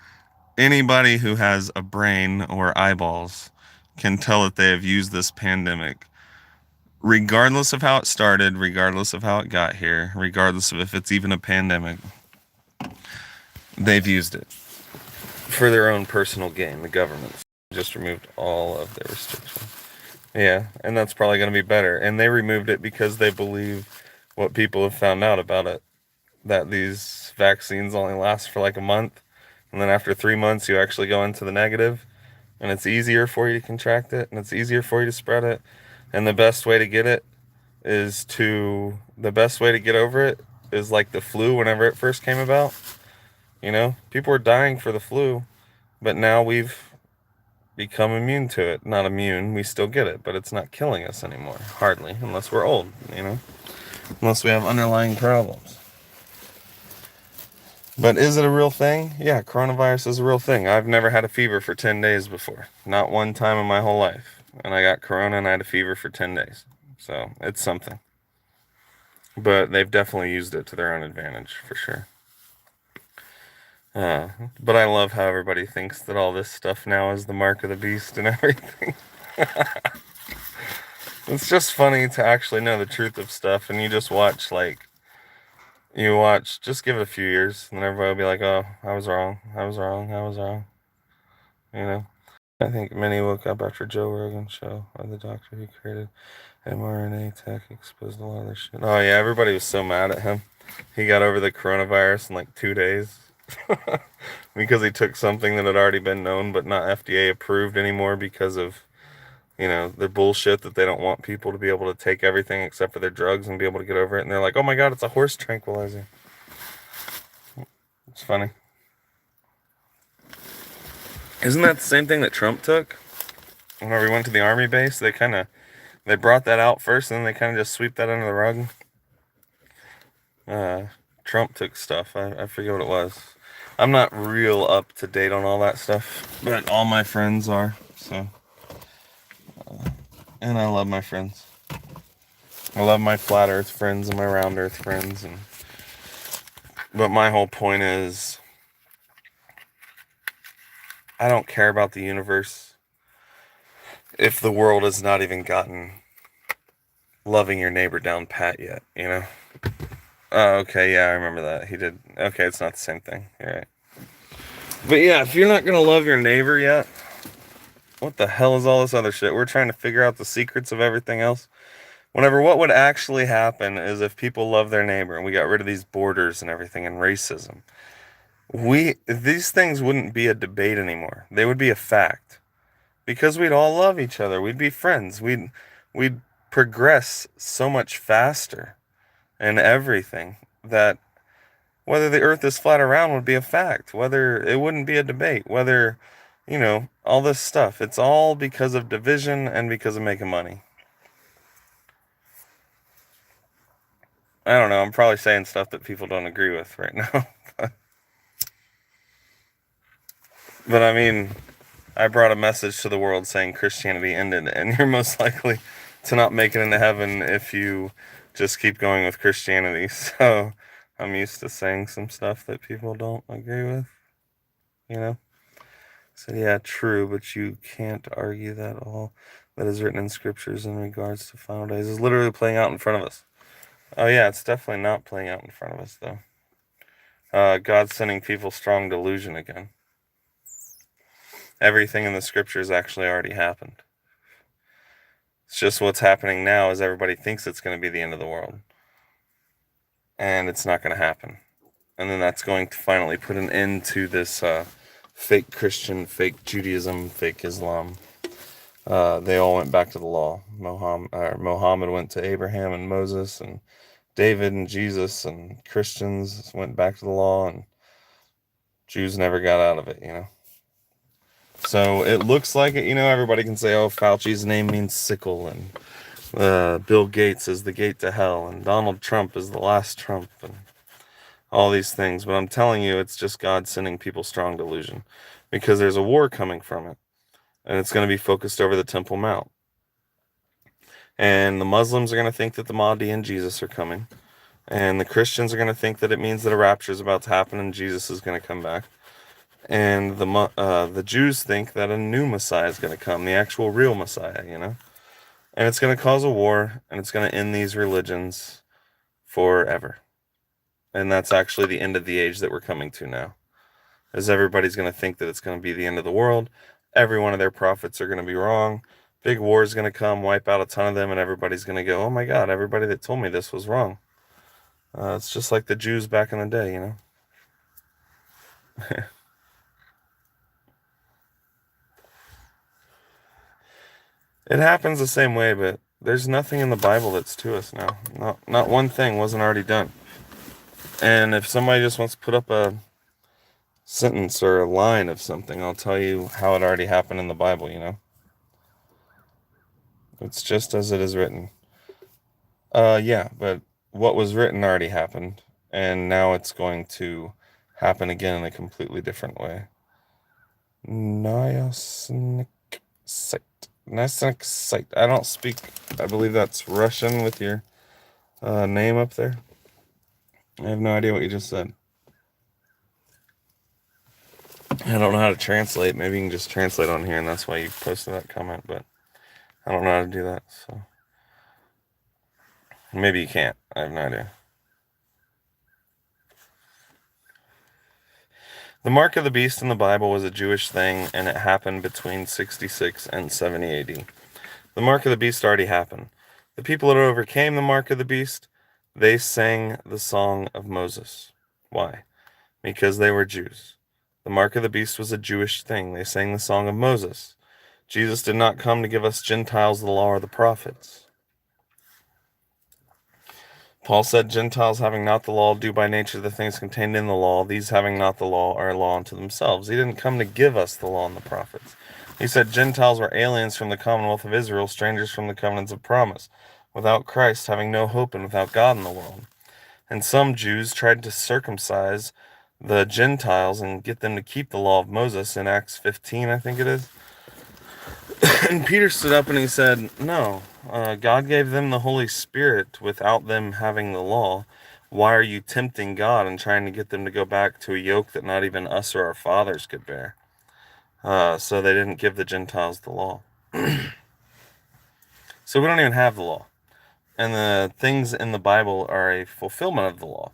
Anybody who has a brain or eyeballs can tell that they have used this pandemic. Regardless of how it started, regardless of how it got here, regardless of if it's even a pandemic, they've used it for their own personal gain. The government just removed all of their restrictions. Yeah, and that's probably going to be better. And they removed it because they believe what people have found out about it, that these vaccines only last for like a month, and then after 3 months you actually go into the negative, and it's easier for you to contract it, and it's easier for you to spread it. And the best way to get it the best way to get over it is like the flu whenever it first came about. People were dying for the flu, but now we've become immune to it. Not immune, we still get it, but it's not killing us anymore. Hardly, unless we're old. Unless we have underlying problems. But is it a real thing? Yeah, coronavirus is a real thing. I've never had a fever for 10 days before. Not one time in my whole life. And I got corona and I had a fever for 10 days. So it's something. But they've definitely used it to their own advantage, for sure. But I love how everybody thinks that all this stuff now is the mark of the beast and everything. It's just funny to actually know the truth of stuff, and just give it a few years, and everybody will be like, oh, I was wrong, I was wrong, I was wrong. I think many woke up after Joe Rogan's show, or the doctor who created mRNA tech exposed a lot of this shit. Oh yeah, everybody was so mad at him. He got over the coronavirus in like 2 days. Because he took something that had already been known but not FDA approved anymore because of, their bullshit that they don't want people to be able to take everything except for their drugs and be able to get over it. And they're like, oh my God, it's a horse tranquilizer. It's funny. Isn't that the same thing that Trump took? Whenever he went to the army base, they brought that out first and then they kind of just sweep that under the rug. Trump took stuff. I forget what it was. I'm not real up to date on all that stuff, but all my friends are, so. And I love my friends. I love my flat earth friends and my round earth friends. But my whole point is, I don't care about the universe if the world has not even gotten loving your neighbor down pat yet. Oh, okay, yeah, I remember that. He did. Okay, it's not the same thing. You're right. But yeah, if you're not going to love your neighbor yet, what the hell is all this other shit? We're trying to figure out the secrets of everything else. What would actually happen is if people love their neighbor and we got rid of these borders and everything and racism, these things wouldn't be a debate anymore. They would be a fact. Because we'd all love each other. We'd be friends. We'd progress so much faster in everything that whether the earth is flat or round would be a fact. Whether it wouldn't be a debate. Whether, all this stuff. It's all because of division and because of making money. I don't know. I'm probably saying stuff that people don't agree with right now. But I mean, I brought a message to the world saying Christianity ended, and you're most likely to not make it into heaven if you just keep going with Christianity. So I'm used to saying some stuff that people don't agree with, you know? So yeah, true, but you can't argue that all that is written in scriptures in regards to final days is literally playing out in front of us. Oh yeah, it's definitely not playing out in front of us, though. God's sending people strong delusion again. Everything in the scriptures actually already happened. It's just what's happening now is everybody thinks it's going to be the end of the world. And it's not going to happen. And then that's going to finally put an end to this fake Christian, fake Judaism, fake Islam. They all went back to the law. Muhammad went to Abraham and Moses, and David and Jesus, and Christians went back to the law, and Jews never got out of it. So it looks like it, everybody can say, oh, Fauci's name means sickle, and Bill Gates is the gate to hell, and Donald Trump is the last Trump, and all these things. But I'm telling you, it's just God sending people strong delusion, because there's a war coming from it, and it's going to be focused over the Temple Mount. And the Muslims are going to think that the Mahdi and Jesus are coming, and the Christians are going to think that it means that a rapture is about to happen and Jesus is going to come back. And the Jews think that a new Messiah is going to come, the actual real Messiah, And it's going to cause a war, and it's going to end these religions forever. And that's actually the end of the age that we're coming to now. As everybody's going to think that it's going to be the end of the world. Every one of their prophets are going to be wrong. Big war is going to come, wipe out a ton of them, and everybody's going to go, oh my God, everybody that told me this was wrong. It's just like the Jews back in the day, you know. It happens the same way, but there's nothing in the Bible that's to us now. Not one thing wasn't already done. And if somebody just wants to put up a sentence or a line of something, I'll tell you how it already happened in the Bible, you know. It's just as it is written. Yeah, but what was written already happened, and now it's going to happen again in a completely different way. Nyasnik site. Nyasnik site. I don't speak, I believe that's Russian with your name up there. I have no idea what you just said. I don't know how to translate. Maybe you can just translate on here, and that's why you posted that comment, but I don't know how to do that, so. Maybe you can't. I have no idea. The mark of the beast in the Bible was a Jewish thing, and it happened between 66 and 70 AD. The mark of the beast already happened. The people that overcame the mark of the beast, they sang the song of Moses. Why? Because they were Jews. The mark of the beast was a Jewish thing. They sang the song of Moses. Jesus did not come to give us Gentiles the law or the prophets. Paul said, Gentiles having not the law do by nature the things contained in the law. These having not the law are a law unto themselves. He didn't come to give us the law and the prophets. He said Gentiles were aliens from the commonwealth of Israel, strangers from the covenants of promise, without Christ, having no hope, and without God in the world. And some Jews tried to circumcise the Gentiles and get them to keep the law of Moses in Acts 15, I think it is. And Peter stood up and he said, no, God gave them the Holy Spirit without them having the law. Why are you tempting God and trying to get them to go back to a yoke that not even us or our fathers could bear? So they didn't give the Gentiles the law. So we don't even have the law. And the things in the Bible are a fulfillment of the law.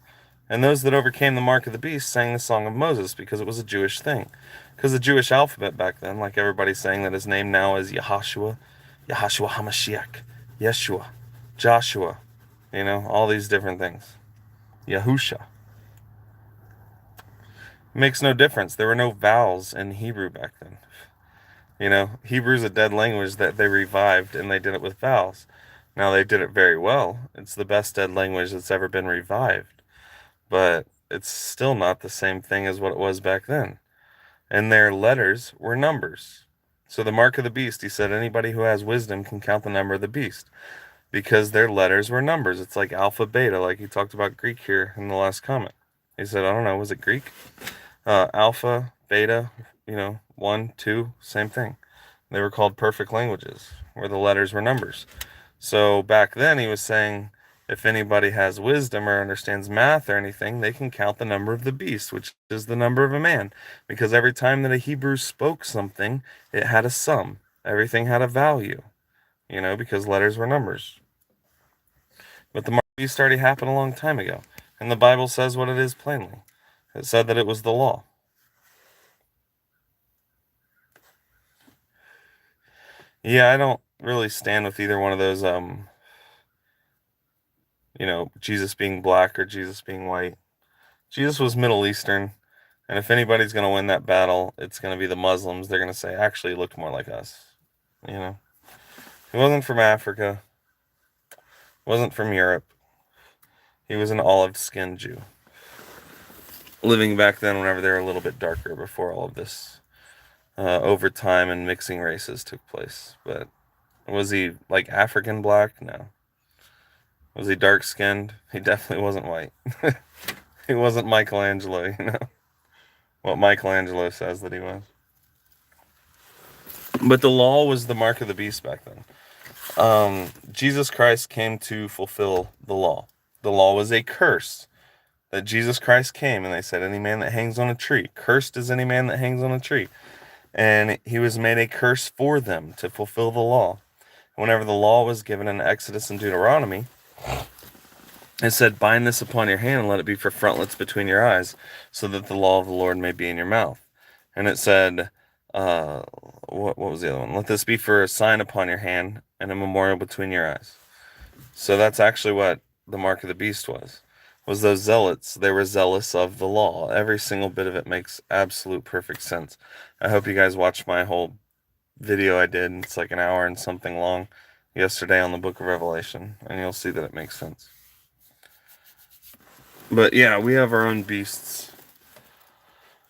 And those that overcame the mark of the beast sang the song of Moses because it was a Jewish thing. Because the Jewish alphabet back then, like everybody's saying that his name now is Yahashua, Yahashua HaMashiach, Yeshua, Joshua, you know, all these different things. Yahusha. Makes no difference. There were no vowels in Hebrew back then. You know, Hebrew's a dead language that they revived, and they did it with vowels. Now, they did it very well. It's the best dead language that's ever been revived. But it's still not the same thing as what it was back then. And their letters were numbers. So the mark of the beast, he said, anybody who has wisdom can count the number of the beast. Because their letters were numbers. It's like alpha, beta, like he talked about Greek here in the last comment. He said, I don't know, was it Greek? Alpha, beta, you know, 1, 2, same thing. They were called perfect languages, where the letters were numbers. So back then he was saying, if anybody has wisdom or understands math or anything, they can count the number of the beast, which is the number of a man. Because every time that a Hebrew spoke something, it had a sum. Everything had a value, you know, because letters were numbers. But the mark of the beast already happened a long time ago. And the Bible says what it is plainly. It said that it was the law. Yeah, I don't really stand with either one of those, you know, Jesus being black or Jesus being white. Jesus was Middle Eastern, and if anybody's going to win that battle, it's going to be the Muslims. They're going to say, actually, he looked more like us. You know, he wasn't from Africa, wasn't from Europe. He was an olive-skinned Jew, living back then whenever they were a little bit darker before all of this over time and mixing races took place. But was he like African black? No. Was he dark-skinned? He definitely wasn't white. He wasn't Michelangelo, you know, what Michelangelo says that he was. But the law was the mark of the beast back then. Jesus Christ came to fulfill the law. The law was a curse. That Jesus Christ came, and they said, any man that hangs on a tree. Cursed is any man that hangs on a tree. And he was made a curse for them to fulfill the law. Whenever the law was given in Exodus and Deuteronomy, it said, bind this upon your hand and let it be for frontlets between your eyes, so that the law of the Lord may be in your mouth. And it said, Uh, what was the other one? Let this be for a sign upon your hand and a memorial between your eyes. So that's actually what the mark of the beast was those zealots. They were zealous of the law. Every single bit of it makes absolute perfect sense. I hope you guys watched my whole video I did. It's like an hour and something long yesterday on the book of Revelation, and you'll see that it makes sense. But yeah, we have our own beasts.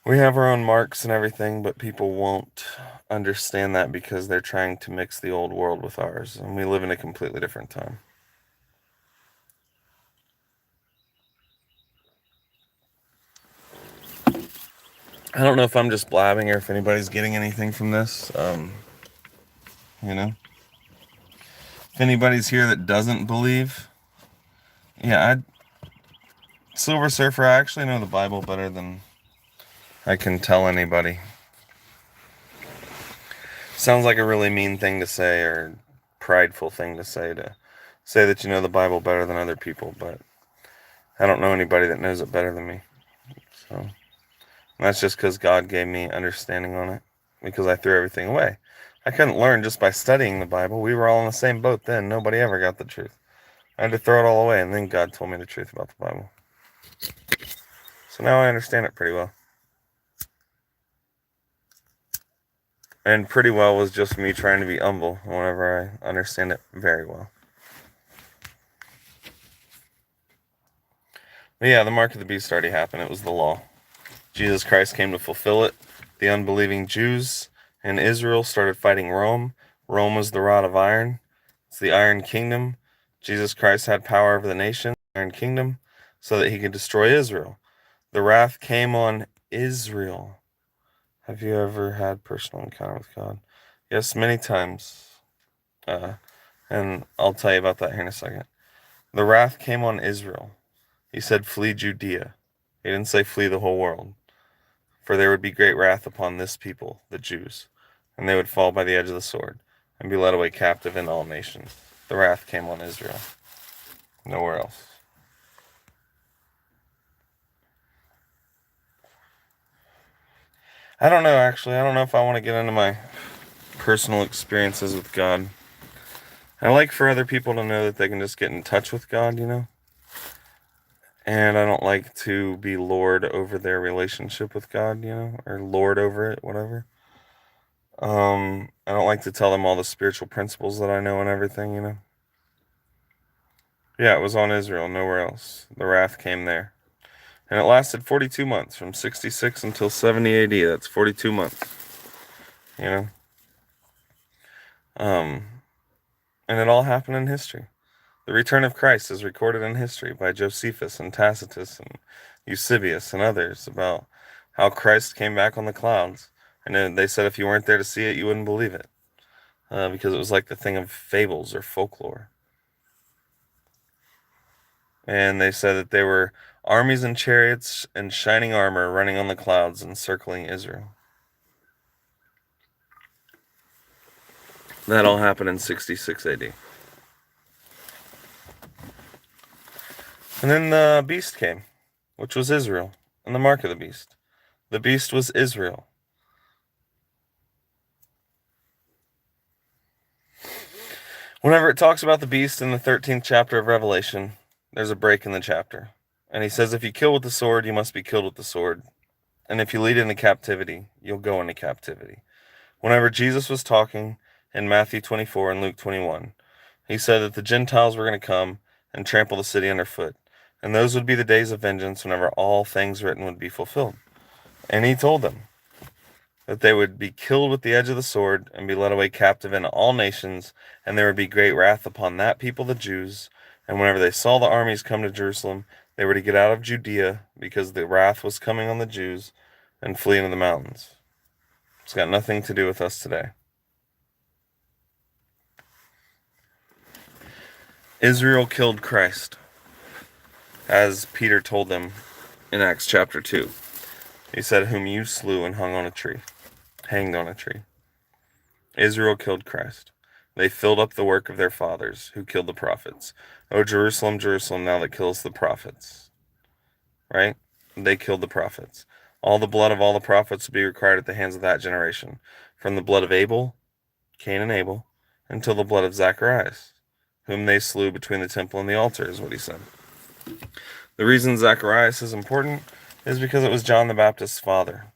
We have our own marks and everything, but people won't understand that because they're trying to mix the old world with ours, and we live in a completely different time. I don't know if I'm just blabbing or if anybody's getting anything from this. If anybody's here that doesn't believe, yeah, Silver Surfer, I actually know the Bible better than I can tell anybody. Sounds like a really mean thing to say or prideful thing to say that you know the Bible better than other people, but I don't know anybody that knows it better than me. So that's just because God gave me understanding on it, because I threw everything away. I couldn't learn just by studying the Bible. We were all in the same boat then. Nobody ever got the truth. I had to throw it all away, and then God told me the truth about the Bible. So now I understand it pretty well. And pretty well was just me trying to be humble whenever I understand it very well. But yeah, the mark of the beast already happened. It was the law. Jesus Christ came to fulfill it. The unbelieving Jews in Israel started fighting Rome. Rome was the rod of iron. It's the Iron Kingdom. Jesus Christ had power over the nation, the Iron Kingdom, so that he could destroy Israel. The wrath came on Israel. Have you ever had personal encounter with God? Yes, many times. And I'll tell you about that here in a second. The wrath came on Israel. He said, flee Judea. He didn't say flee the whole world. For there would be great wrath upon this people, the Jews, and they would fall by the edge of the sword, and be led away captive into all nations. The wrath came on Israel. Nowhere else. I don't know, actually. I don't know if I want to get into my personal experiences with God. I like for other people to know that they can just get in touch with God, And I don't like to be lord over their relationship with God, or lord over it, whatever. I don't like to tell them all the spiritual principles that I know and everything, Yeah, it was on Israel, nowhere else. The wrath came there. And it lasted 42 months, from 66 until 70 AD. That's 42 months. And it all happened in history. The return of Christ is recorded in history by Josephus and Tacitus and Eusebius and others about how Christ came back on the clouds. And they said if you weren't there to see it, you wouldn't believe it. Because it was like the thing of fables or folklore. And they said that there were armies and chariots and shining armor running on the clouds encircling Israel. That all happened in 66 AD. And then the beast came, which was Israel, and the mark of the beast. The beast was Israel. Whenever it talks about the beast in the 13th chapter of Revelation, there's a break in the chapter. And he says, if you kill with the sword, you must be killed with the sword. And if you lead into captivity, you'll go into captivity. Whenever Jesus was talking in Matthew 24 and Luke 21, he said that the Gentiles were going to come and trample the city underfoot. And those would be the days of vengeance whenever all things written would be fulfilled. And he told them that they would be killed with the edge of the sword and be led away captive into all nations, and there would be great wrath upon that people, the Jews. And whenever they saw the armies come to Jerusalem, they were to get out of Judea, because the wrath was coming on the Jews, and flee into the mountains. It's got nothing to do with us today. Israel killed Christ, as Peter told them in Acts chapter 2. He said, whom you slew and hanged on a tree. Israel killed Christ. They filled up the work of their fathers, who killed the prophets. O Jerusalem, Jerusalem, now that kills the prophets. Right? They killed the prophets. All the blood of all the prophets will be required at the hands of that generation, from the blood of Abel, Cain and Abel, until the blood of Zacharias, whom they slew between the temple and the altar, is what he said. The reason Zacharias is important is because it was John the Baptist's father.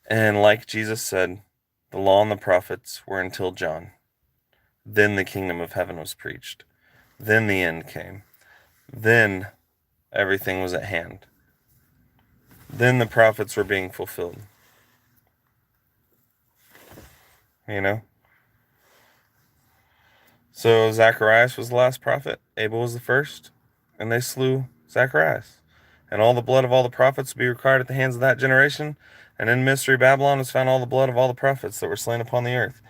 And like Jesus said, the law and the prophets were until John. Then the kingdom of heaven was preached. Then the end came. Then everything was at hand. Then the prophets were being fulfilled. You know? So Zacharias was the last prophet. Abel was the first. And they slew Zacharias. And all the blood of all the prophets will be required at the hands of that generation. And in Mystery Babylon was found all the blood of all the prophets that were slain upon the earth.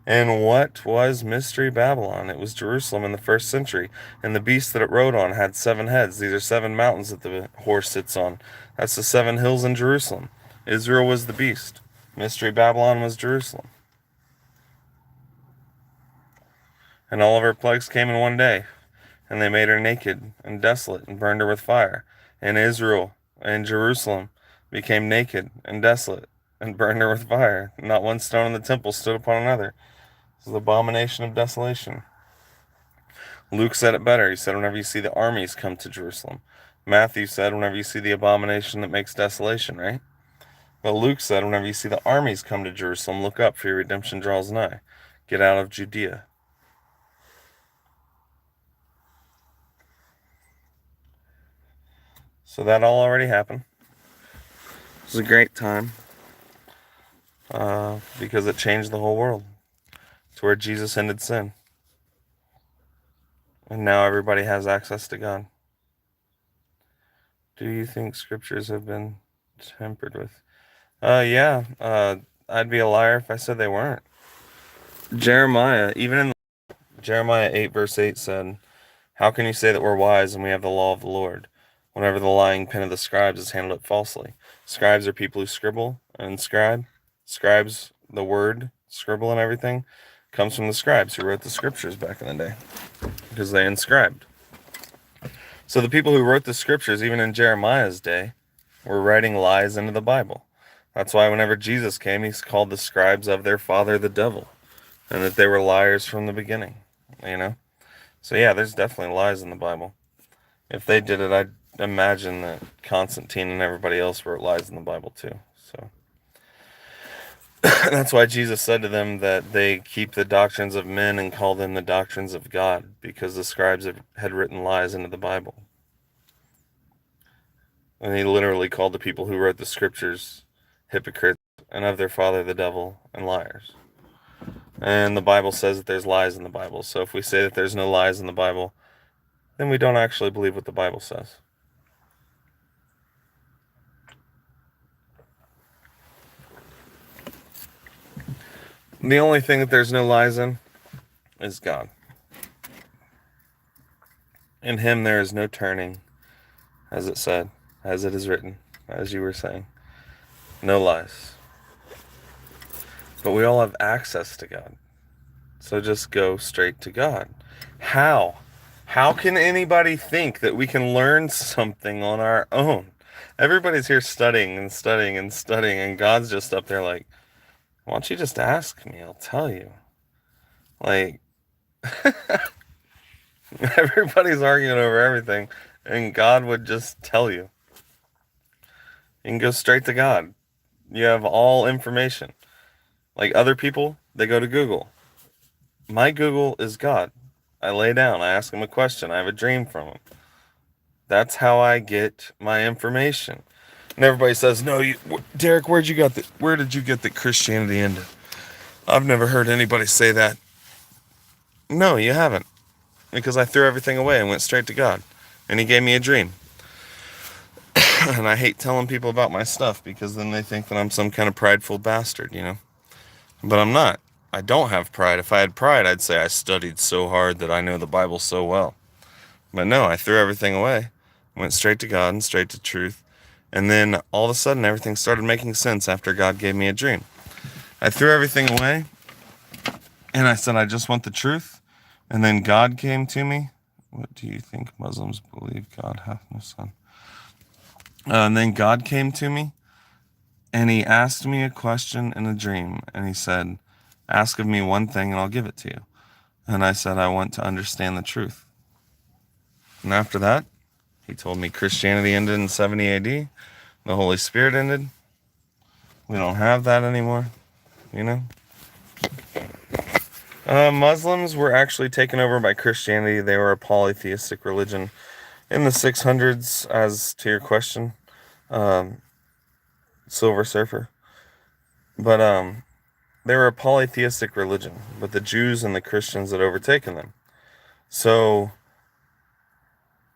And what was Mystery Babylon? It was Jerusalem in the 1st century. And the beast that it rode on had 7 heads. These are 7 mountains that the horse sits on. That's the 7 hills in Jerusalem. Israel was the beast. Mystery Babylon was Jerusalem. And all of her plagues came in one day. And they made her naked and desolate and burned her with fire. And Israel and Jerusalem became naked and desolate and burned her with fire. Not one stone in the temple stood upon another. This is the abomination of desolation. Luke said it better. He said, whenever you see the armies come to Jerusalem. Matthew said, whenever you see the abomination that makes desolation, right? But Luke said, whenever you see the armies come to Jerusalem, look up, for your redemption draws nigh. Get out of Judea. So that all already happened. It was a great time because it changed the whole world to where Jesus ended sin. And now everybody has access to God. Do you think scriptures have been tampered with? Yeah. I'd be a liar if I said they weren't. Jeremiah, even in Jeremiah 8 verse 8 said, how can you say that we're wise and we have the law of the Lord, whenever the lying pen of the scribes has handled it falsely? Scribes are people who scribble and inscribe. Scribes, the word, scribble and everything, comes from the scribes who wrote the scriptures back in the day, because they inscribed. So the people who wrote the scriptures, even in Jeremiah's day, were writing lies into the Bible. That's why whenever Jesus came, he's called the scribes of their father the devil, and that they were liars from the beginning, you know? So yeah, there's definitely lies in the Bible. If they did it, I'd imagine that Constantine and everybody else wrote lies in the Bible too. So that's why Jesus said to them that they keep the doctrines of men and call them the doctrines of God, because the scribes had written lies into the Bible. And he literally called the people who wrote the scriptures hypocrites and of their father the devil and liars. And the Bible says that there's lies in the Bible. So if we say that there's no lies in the Bible, then we don't actually believe what the Bible says. The only thing that there's no lies in is God. In him there is no turning, as it said, as it is written, as you were saying. No lies. But we all have access to God. So just go straight to God. How? How can anybody think that we can learn something on our own? Everybody's here studying and studying and studying, and God's just up there like, why don't you just ask me? I'll tell you. Like, everybody's arguing over everything, and God would just tell you. You can go straight to God. You have all information. Like other people, they go to Google. My Google is God. I lay down, I ask him a question, I have a dream from him. That's how I get my information. And everybody says, no, Derek, where did you get that Christianity ended? I've never heard anybody say that. No, you haven't. Because I threw everything away and went straight to God. And he gave me a dream. And I hate telling people about my stuff, because then they think that I'm some kind of prideful bastard, you know? But I'm not. I don't have pride. If I had pride, I'd say I studied so hard that I know the Bible so well. But no, I threw everything away. Went straight to God and straight to truth. And then all of a sudden, everything started making sense after God gave me a dream. I threw everything away, and I said, I just want the truth. And then God came to me. What do you think Muslims believe? God hath no son. And then God came to me And he asked me a question in a dream, and he said, ask of me one thing and I'll give it to you. And I said, I want to understand the truth. And after that, he told me Christianity ended in 70 AD. The Holy Spirit ended. We don't have that anymore, you know? Muslims were actually taken over by Christianity. They were a polytheistic religion in the 600s, as to your question, Silver Surfer. But they were a polytheistic religion, but the Jews and the Christians had overtaken them. So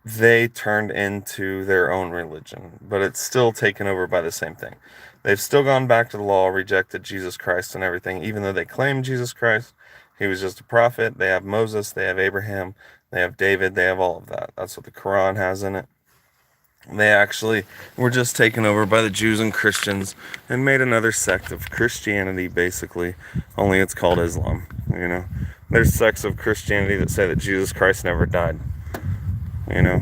they turned into their own religion, but it's still taken over by the same thing. They've still gone back to the law, rejected Jesus Christ and everything, even though they claim Jesus Christ. He was just a prophet. They have Moses, they have Abraham, they have David, they have all of that. That's what the Quran has in it. They actually were just taken over by the Jews and Christians and made another sect of Christianity, basically, only it's called Islam, you know. There's sects of Christianity that say that Jesus Christ never died. You know,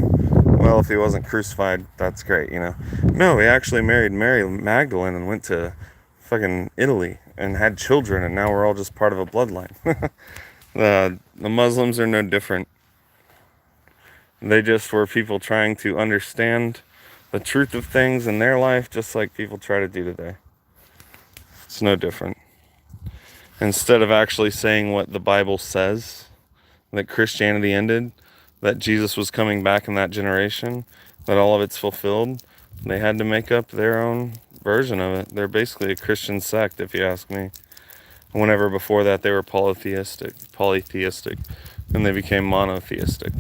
well, if he wasn't crucified, that's great, you know. No, he actually married Mary Magdalene and went to fucking Italy and had children, and now we're all just part of a bloodline. The Muslims are no different. They just were people trying to understand the truth of things in their life, just like people try to do today. It's no different. Instead of actually saying what the Bible says, that Christianity ended, that Jesus was coming back in that generation, that all of it's fulfilled, they had to make up their own version of it. They're basically a Christian sect, if you ask me. Whenever before that they were polytheistic, and they became monotheistic.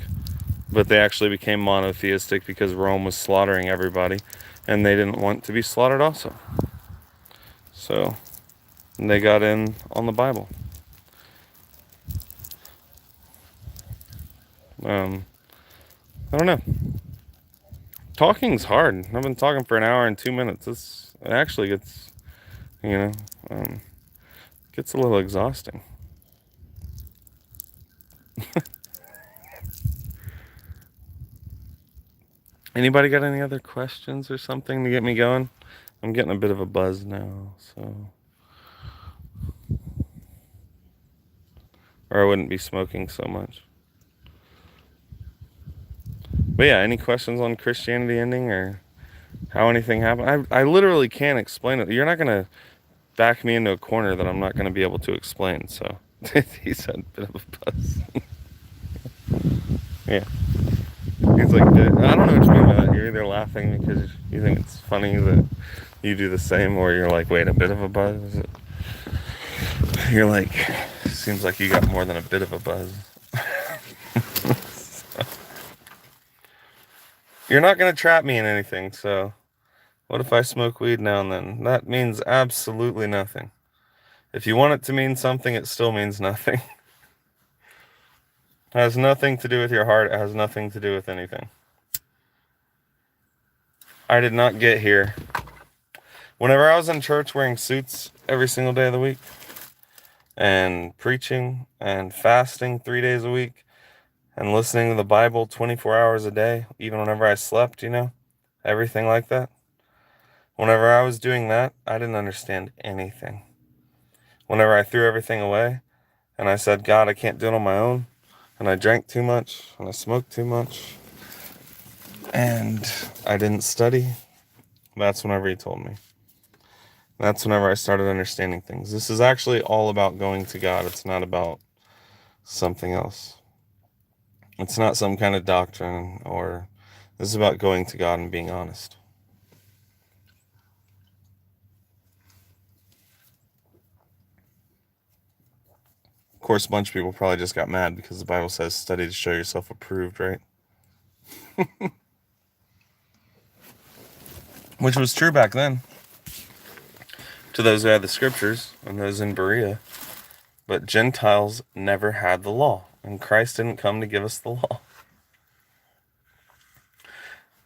But they actually became monotheistic because Rome was slaughtering everybody, and they didn't want to be slaughtered also. So they got in on the Bible. I don't know. Talking's hard. I've been talking for an hour and 2 minutes. It actually gets, you know, gets a little exhausting. Anybody got any other questions or something to get me going? I'm getting a bit of a buzz now, so. Or I wouldn't be smoking so much. But yeah, any questions on Christianity ending or how anything happened? I literally can't explain it. You're not going to back me into a corner that I'm not going to be able to explain, so. He said a bit of a buzz. Yeah. He's like, I don't know what you mean by that. You're either laughing because you think it's funny that you do the same, or you're like, wait, a bit of a buzz? You're like, seems like you got more than a bit of a buzz. So, you're not going to trap me in anything, so what if I smoke weed now and then? That means absolutely nothing. If you want it to mean something, it still means nothing. It has nothing to do with your heart. It has nothing to do with anything. I did not get here. Whenever I was in church wearing suits every single day of the week, and preaching and fasting 3 days a week, and listening to the Bible 24 hours a day, even whenever I slept, you know, everything like that. Whenever I was doing that, I didn't understand anything. Whenever I threw everything away, and I said, God, I can't do it on my own, and I drank too much, and I smoked too much, and I didn't study, that's whenever he told me. That's whenever I started understanding things. This is actually all about going to God. It's not about something else. It's not some kind of doctrine, or this is about going to God and being honest. Of course, a bunch of people probably just got mad because the Bible says study to show yourself approved, right? Which was true back then to those who had the scriptures and those in Berea. But Gentiles never had the law, and Christ didn't come to give us the law.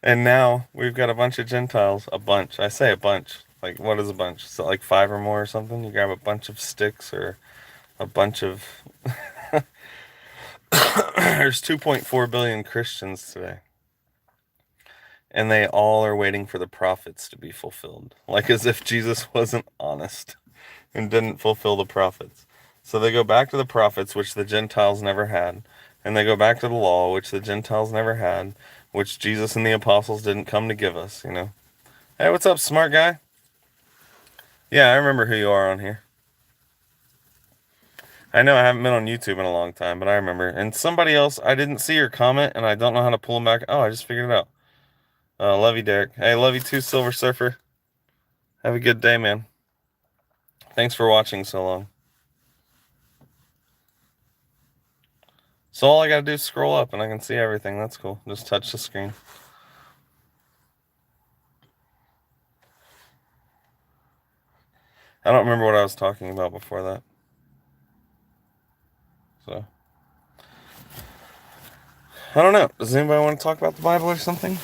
And now we've got a bunch of Gentiles, a bunch. I say a bunch. Like, what is a bunch? So like 5 or more or something? You grab a bunch of sticks or a bunch of... There's 2.4 billion Christians today. and they all are waiting for the prophets to be fulfilled. Like as if Jesus wasn't honest and didn't fulfill the prophets. So they go back to the prophets, which the Gentiles never had, and they go back to the law, which the Gentiles never had, which Jesus and the apostles didn't come to give us, you know. Hey, what's up, smart guy? Yeah, I remember who you are on here. I know I haven't been on YouTube in a long time, but I remember. And somebody else, I didn't see your comment, and I don't know how to pull them back. Oh, I just figured it out. Love you, Derek. Hey, love you too, Silver Surfer. Have a good day, man. Thanks for watching so long. So all I gotta do is scroll up, and I can see everything. That's cool. Just touch the screen. I don't remember what I was talking about before that. So, I don't know. Does anybody want to talk about the Bible or something?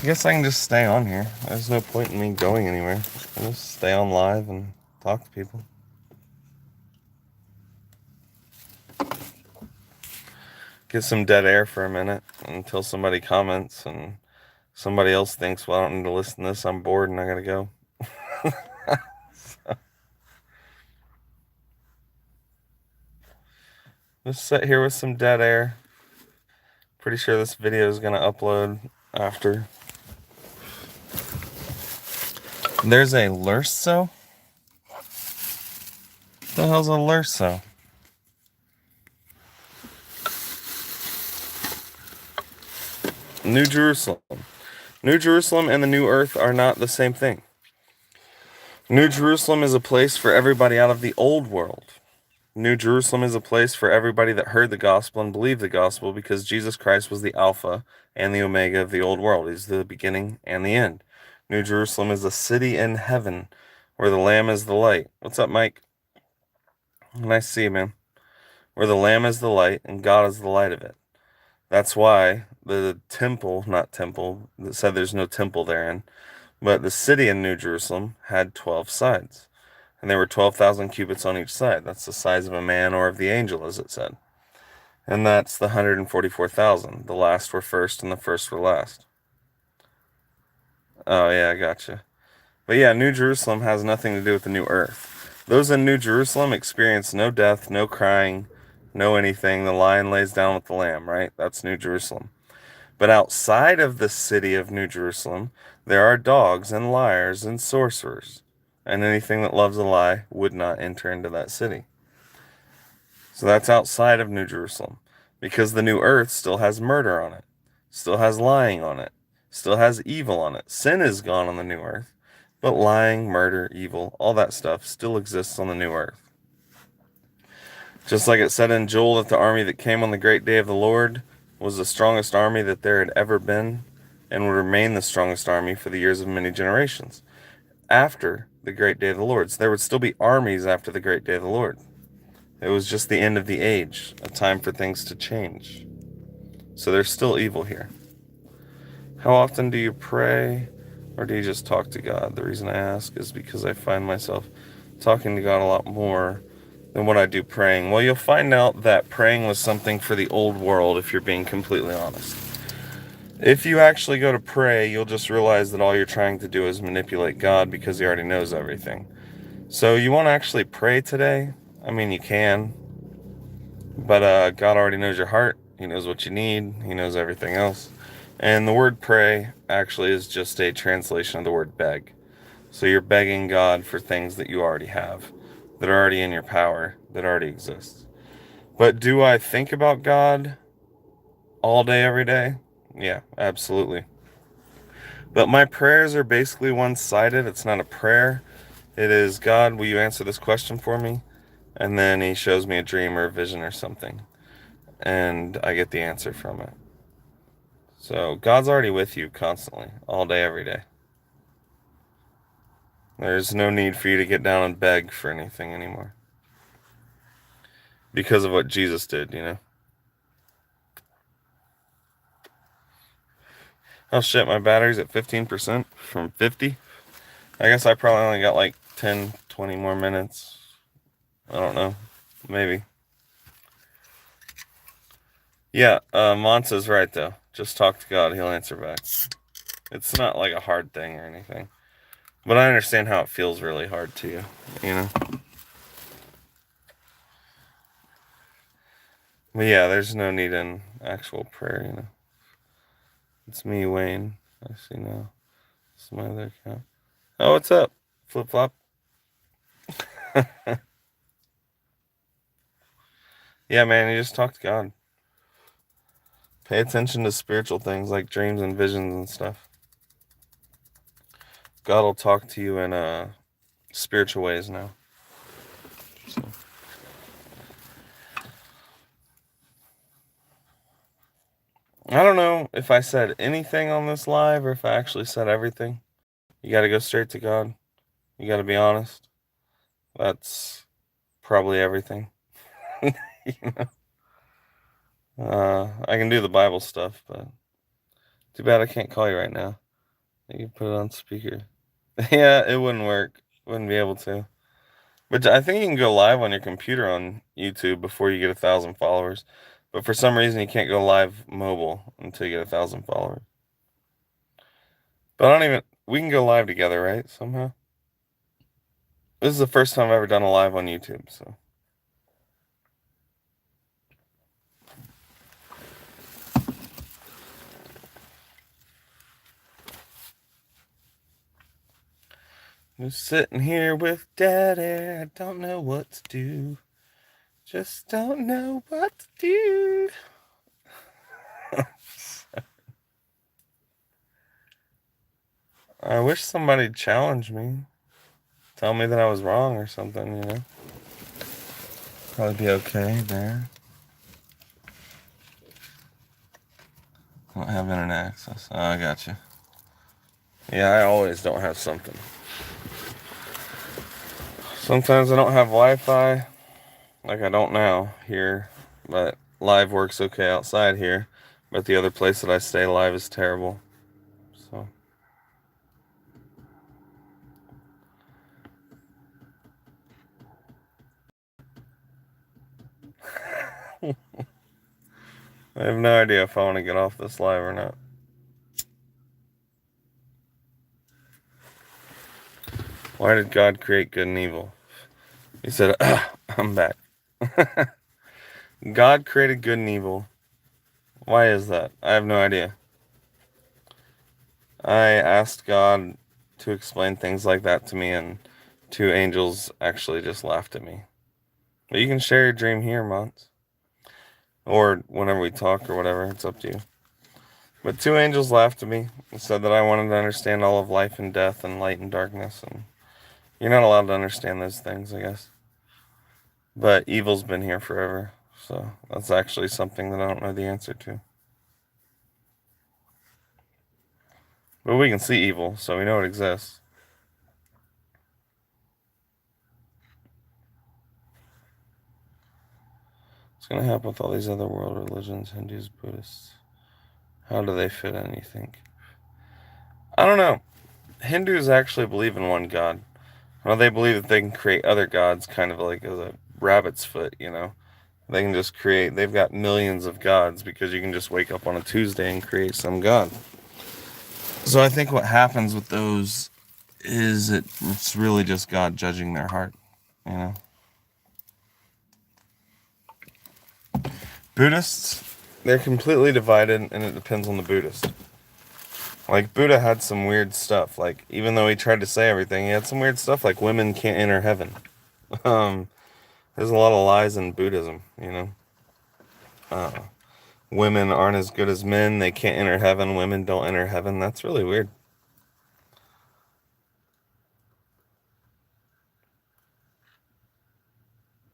I guess I can just stay on here. There's no point in me going anywhere. I'll just stay on live and talk to people. Get some dead air for a minute until somebody comments and somebody else thinks, well, I don't need to listen to this. I'm bored and I gotta go. So, just sit here with some dead air. Pretty sure this video is gonna upload after. There's a Lurso? What the hell's a Lurso? New Jerusalem. New Jerusalem and the New Earth are not the same thing. New Jerusalem is a place for everybody out of the old world. New Jerusalem is a place for everybody that heard the gospel and believed the gospel, because Jesus Christ was the Alpha and the Omega of the old world. He's the beginning and the end. New Jerusalem is a city in heaven where the Lamb is the light. What's up, Mike? Nice to see you, man. Where the Lamb is the light and God is the light of it. That's why the temple, not temple, that said there's no temple therein, but the city in New Jerusalem had 12 sides. And there were 12,000 cubits on each side. That's the size of a man or of the angel, as it said. And that's the 144,000. The last were first and the first were last. Oh, yeah, I gotcha. But yeah, New Jerusalem has nothing to do with the new earth. Those in New Jerusalem experience no death, no crying, no anything. The lion lays down with the lamb, right? That's New Jerusalem. But outside of the city of New Jerusalem, there are dogs and liars and sorcerers. And anything that loves a lie would not enter into that city. So that's outside of New Jerusalem, because the new earth still has murder on it, still has lying on it, still has evil on it. Sin is gone on the new earth, but lying, murder, evil, all that stuff still exists on the new earth. Just like it said in Joel that the army that came on the great day of the Lord was the strongest army that there had ever been, and would remain the strongest army for the years of many generations. After the great day of the Lord, so there would still be armies after the great day of the Lord. It was just the end of the age, a time for things to change. So there's still evil here. How often do you pray, or do you just talk to God? The reason I ask is because I find myself talking to God a lot more than what I do praying. Well, you'll find out that praying was something for the old world, if you're being completely honest. If you actually go to pray, you'll just realize that all you're trying to do is manipulate God, because He already knows everything. So you won't actually pray today. I mean, you can, but God already knows your heart. He knows what you need. He knows everything else. And the word pray actually is just a translation of the word beg. So you're begging God for things that you already have, that are already in your power, that already exist. But do I think about God all day, every day? Yeah, absolutely. But my prayers are basically one-sided. It's not a prayer. It is, God, will you answer this question for me? And then He shows me a dream or a vision or something, and I get the answer from it. So God's already with you constantly, all day, every day. There's no need for you to get down and beg for anything anymore, because of what Jesus did, you know? Oh shit, my battery's at 15% from 50. I guess I probably only got like 10, 20 more minutes. I don't know. Maybe. Yeah, Monsa's right though. Just talk to God, He'll answer back. It's not like a hard thing or anything. But I understand how it feels really hard to you, you know? But yeah, there's no need in actual prayer, you know? It's me, Wayne. I see now. This is my other account. Oh, what's up? Flip flop. Yeah, man, you just talk to God. Pay attention to spiritual things like dreams and visions and stuff. God will talk to you in spiritual ways now. So. I don't know if I said anything on this live or if I actually said everything. You got to go straight to God. You got to be honest. That's probably everything. You know? I can do the Bible stuff, but too bad I can't call you right now. You can put it on speaker. Yeah, it wouldn't work. Wouldn't be able to. But I think you can go live on your computer on YouTube before you get 1,000 followers. But for some reason, you can't go live mobile until you get 1,000 followers. But I don't even. We can go live together, right? Somehow. This is the first time I've ever done a live on YouTube, so. Just sitting here with Daddy. I don't know what to do. Just don't know what to do. I wish somebody'd challenge me. Tell me that I was wrong or something, you know? Probably be okay there. Don't have internet access. Oh, I got you. Yeah, I always don't have something. Sometimes I don't have Wi-Fi, like I don't now here, but live works okay outside here. But the other place that I stay, live is terrible. So. I have no idea if I want to get off this live or not. Why did God create good and evil? He said, I'm back. God created good and evil. Why is that? I have no idea. I asked God to explain things like that to me, and 2 angels actually just laughed at me. But you can share your dream here, Mons. Or whenever we talk or whatever, it's up to you. But 2 angels laughed at me and said that I wanted to understand all of life and death and light and darkness, and you're not allowed to understand those things, I guess. But evil's been here forever, so that's actually something that I don't know the answer to. But we can see evil, so we know it exists. What's going to happen with all these other world religions, Hindus, Buddhists? How do they fit in, you think? I don't know. Hindus actually believe in one god. Well, they believe that they can create other gods kind of like as a rabbit's foot, you know? They can just create, they've got millions of gods because you can just wake up on a Tuesday and create some god. So I think what happens with those is it's really just God judging their heart, you know? Buddhists, they're completely divided, and it depends on the Buddhist. Like, Buddha had some weird stuff. Like, even though he tried to say everything, he had some weird stuff, like women can't enter heaven. Um, there's a lot of lies in Buddhism, you know? Women aren't as good as men, they can't enter heaven, women don't enter heaven. That's really weird.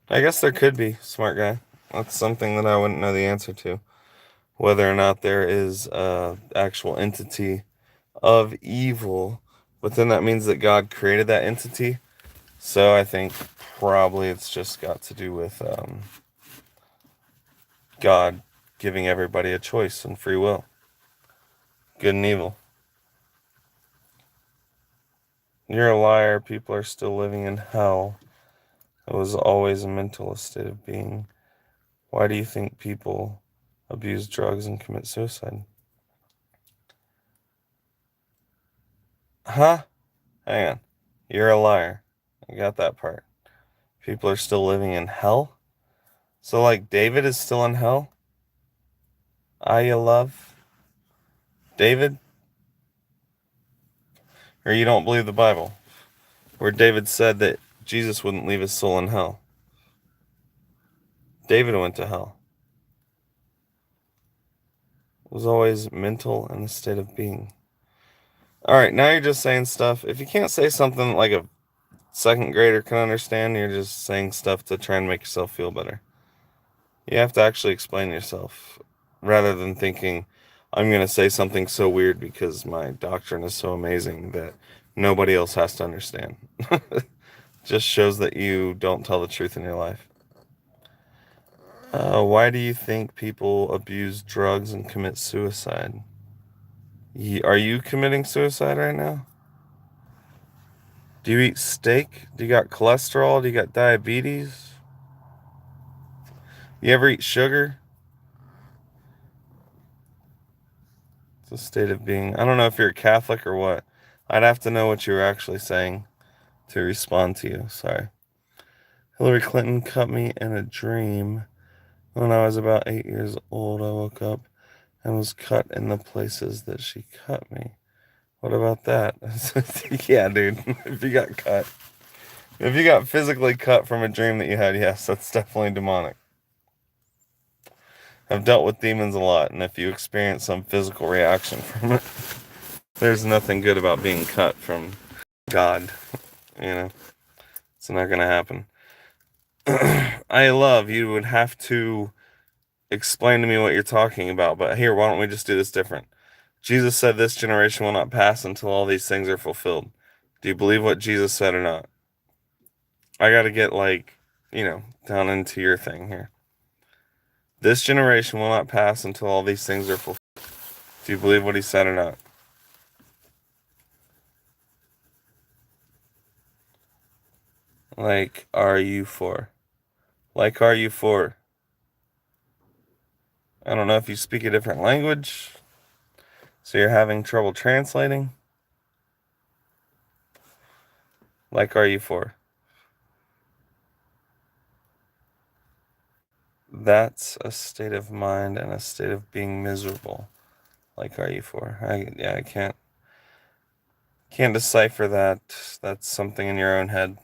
I guess there could be, smart guy. That's something that I wouldn't know the answer to. Whether or not there is a actual entity of evil, but then that means that God created that entity. So I think probably it's just got to do with God giving everybody a choice and free will, good and evil. You're a liar. People are still living in hell. It was always a mental state of being. Why do you think people abuse drugs and commit suicide? Huh? Hang on. You're a liar. I got that part. People are still living in hell? So, like, David is still in hell? I love David? Or you don't believe the Bible? Where David said that Jesus wouldn't leave his soul in hell. David went to hell. It was always mental and a state of being. Alright, now you're just saying stuff. If you can't say something like a second grader can understand, you're just saying stuff to try and make yourself feel better. You have to actually explain yourself rather than thinking, I'm going to say something so weird because my doctrine is so amazing that nobody else has to understand. Just shows that you don't tell the truth in your life. Why do you think people abuse drugs and commit suicide? Are you committing suicide right now? Do you eat steak? Do you got cholesterol? Do you got diabetes? You ever eat sugar? It's a state of being. I don't know if you're a Catholic or what. I'd have to know what you were actually saying to respond to you. Sorry. Hillary Clinton cut me in a dream. When I was about 8 years old, I woke up and was cut in the places that she cut me. What about that? Yeah, dude. If you got cut. If you got physically cut from a dream that you had, yes, that's definitely demonic. I've dealt with demons a lot, and if you experience some physical reaction from it, there's nothing good about being cut from God. It's not going to happen. I love you would have to explain to me what you're talking about, but here, why don't we just do this different? Jesus said this generation will not pass until all these things are fulfilled. Do you believe what Jesus said or not? I got to get, down into your thing here. This generation will not pass until all these things are fulfilled. Do you believe what he said or not? Are you for? Are you for? I don't know if you speak a different language, so you're having trouble translating. Are you for? That's a state of mind and a state of being miserable. Are you for? I can't decipher that. That's something in your own head.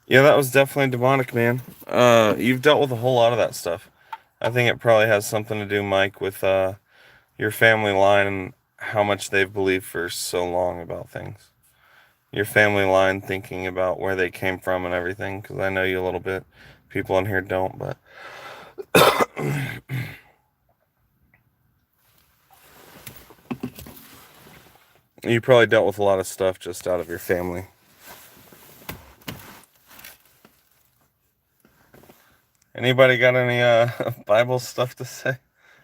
Yeah, that was definitely demonic, man. You've dealt with a whole lot of that stuff. I think it probably has something to do, Mike, with your family line and how much they've believed for so long about things. Your family line thinking about where they came from and everything, because I know you a little bit. People in here don't, but you probably dealt with a lot of stuff just out of your family. Anybody got any Bible stuff to say?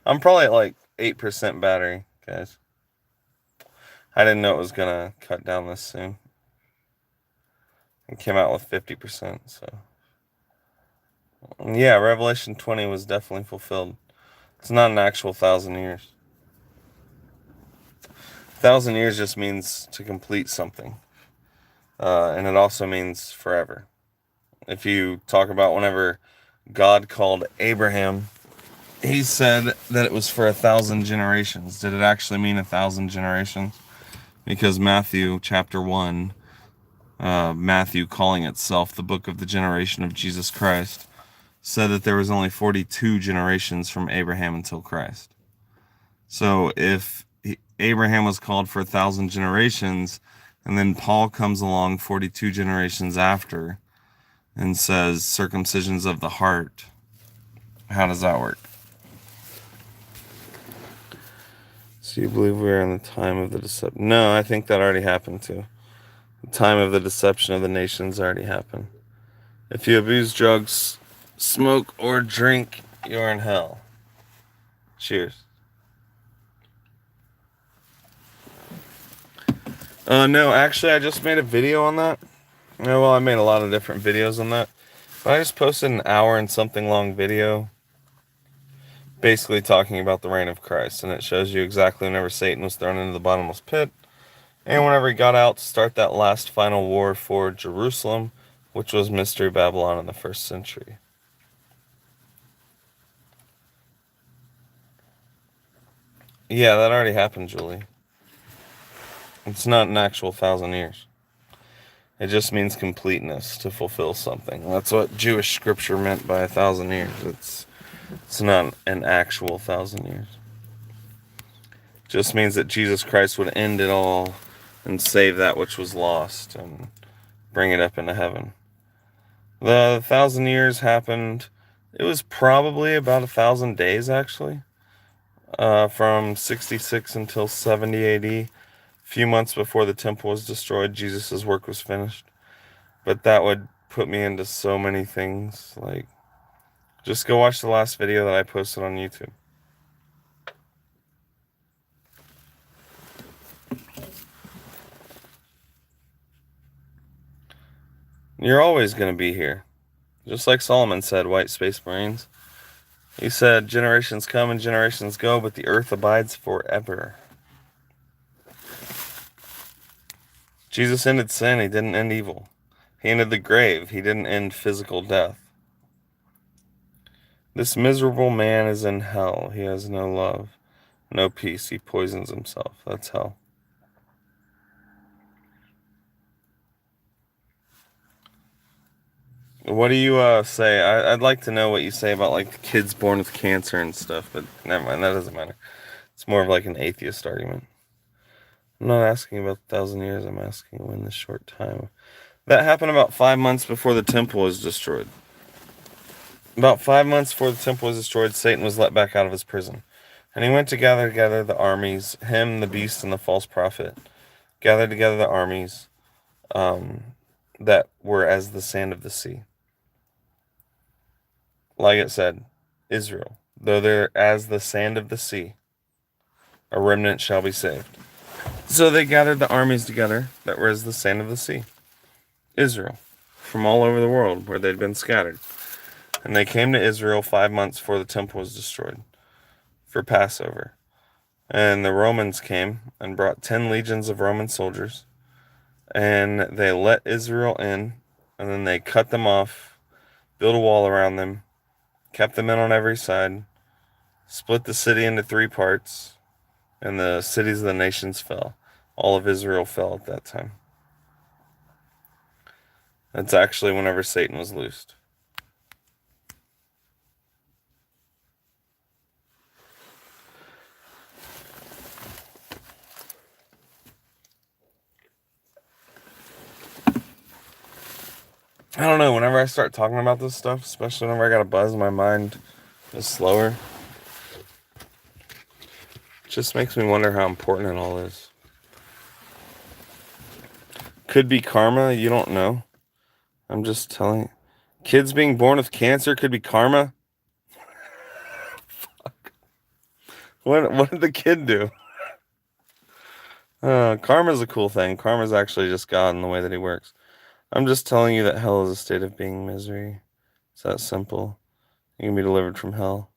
I'm probably at 8% battery, guys. I didn't know it was gonna cut down this soon. It came out with 50%, so yeah, Revelation 20 was definitely fulfilled. It's not an actual 1,000 years. 1,000 years just means to complete something, and it also means forever. If you talk about whenever God called Abraham, he said that it was for 1,000 generations. Did it actually mean 1,000 generations? Because Matthew chapter 1, Matthew calling itself the book of the generation of Jesus Christ, said that there was only 42 generations from Abraham until Christ. So if Abraham was called for 1,000 generations, and then Paul comes along 42 generations after and says circumcisions of the heart, how does that work? So you believe we're in the time of the deception? No, I think that already happened too. The time of the deception of the nations already happened. If you abuse drugs, smoke, or drink, you're in hell. Cheers. No, actually, I just made a video on that. Well, I made a lot of different videos on that. But I just posted an hour and something long video basically talking about the reign of Christ. And it shows you exactly whenever Satan was thrown into the bottomless pit, and whenever he got out to start that last final war for Jerusalem, which was Mystery Babylon in the 1st century. Yeah, that already happened, Julie. It's not an actual 1,000 years. It just means completeness, to fulfill something. That's what Jewish scripture meant by 1,000 years. It's not an actual 1,000 years. It just means that Jesus Christ would end it all and save that which was lost and bring it up into heaven. The 1,000 years happened, it was probably about 1,000 days, actually. From 66 until 70 AD. A few months before the temple was destroyed, Jesus' work was finished. But that would put me into so many things. Like, just go watch the last video that I posted on YouTube. You're always going to be here. Just like Solomon said, White Space Marines. He said, generations come and generations go, but the earth abides forever. Jesus ended sin, he didn't end evil. He ended the grave, he didn't end physical death. This miserable man is in hell. He has no love, no peace. He poisons himself. That's hell. What do you say? I'd like to know what you say about like kids born with cancer and stuff, but never mind, that doesn't matter. It's more of like an atheist argument. I'm not asking about 1,000 years, I'm asking when this short time. That happened about 5 months before the temple was destroyed. About 5 months before the temple was destroyed, Satan was let back out of his prison. And he went to gather together the armies, him, the beast, and the false prophet. Gathered together the armies that were as the sand of the sea. Like it said, Israel, though they're as the sand of the sea, a remnant shall be saved. So they gathered the armies together that were as the sand of the sea. Israel, from all over the world where they'd been scattered. And they came to Israel 5 months before the temple was destroyed for Passover. And the Romans came and brought 10 legions of Roman soldiers. And they let Israel in, and then they cut them off, built a wall around them, kept them in on every side, split the city into 3 parts, and the cities of the nations fell. All of Israel fell at that time. That's actually whenever Satan was loosed. I don't know, whenever I start talking about this stuff, especially whenever I got a buzz, my mind is slower. It just makes me wonder how important it all is. Could be karma, you don't know. I'm just telling you. Kids being born with cancer could be karma? Fuck. What did the kid do? Karma's a cool thing. Karma's actually just God in the way that he works. I'm just telling you that hell is a state of being misery. It's that simple. You can be delivered from hell.